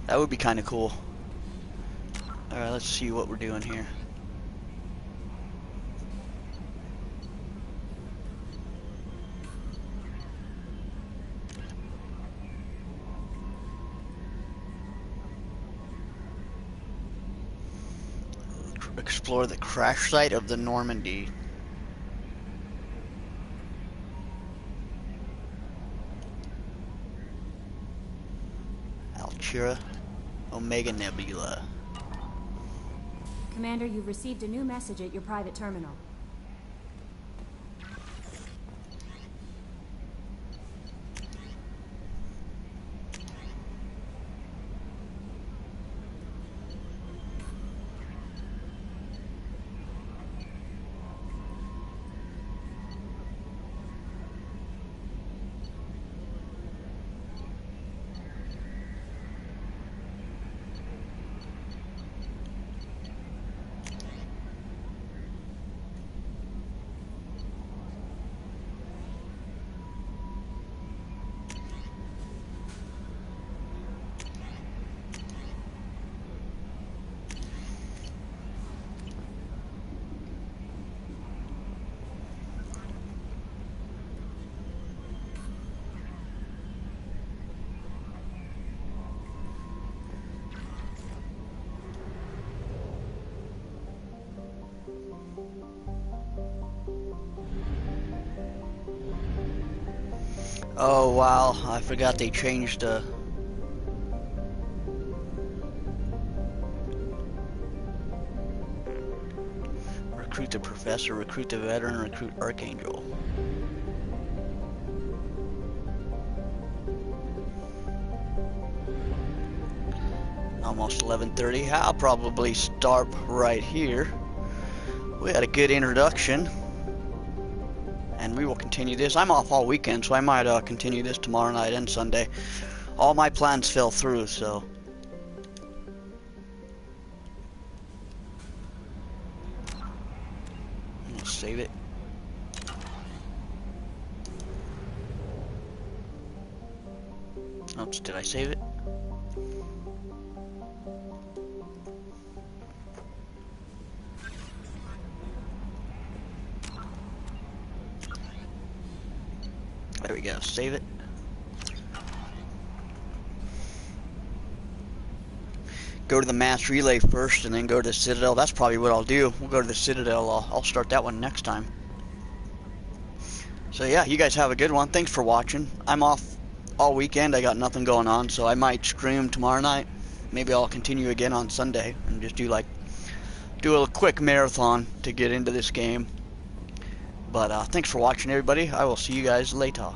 That would be kind of cool. Alright, let's see what we're doing here. Explore the crash site of the Normandy. Altura, Omega Nebula.
Commander, you've received a new message at your private terminal.
Oh wow, I forgot they changed recruit the professor, recruit the veteran, recruit Archangel. Almost 11:30. I'll probably start right here. We had a good introduction, and we will continue this. I'm off all weekend, so I might continue this tomorrow night and Sunday. All my plans fell through, so. Let's save it. Oops, did I save it? There we go, save it. Go to the mass relay first and then go to the Citadel. That's probably what I'll do. We'll go to the Citadel. I'll start that one next time. So yeah, you guys have a good one. Thanks for watching. I'm off all weekend. I got nothing going on, so I might stream tomorrow night. Maybe I'll continue again on Sunday and just do a quick marathon to get into this game. But thanks for watching, everybody. I will see you guys later.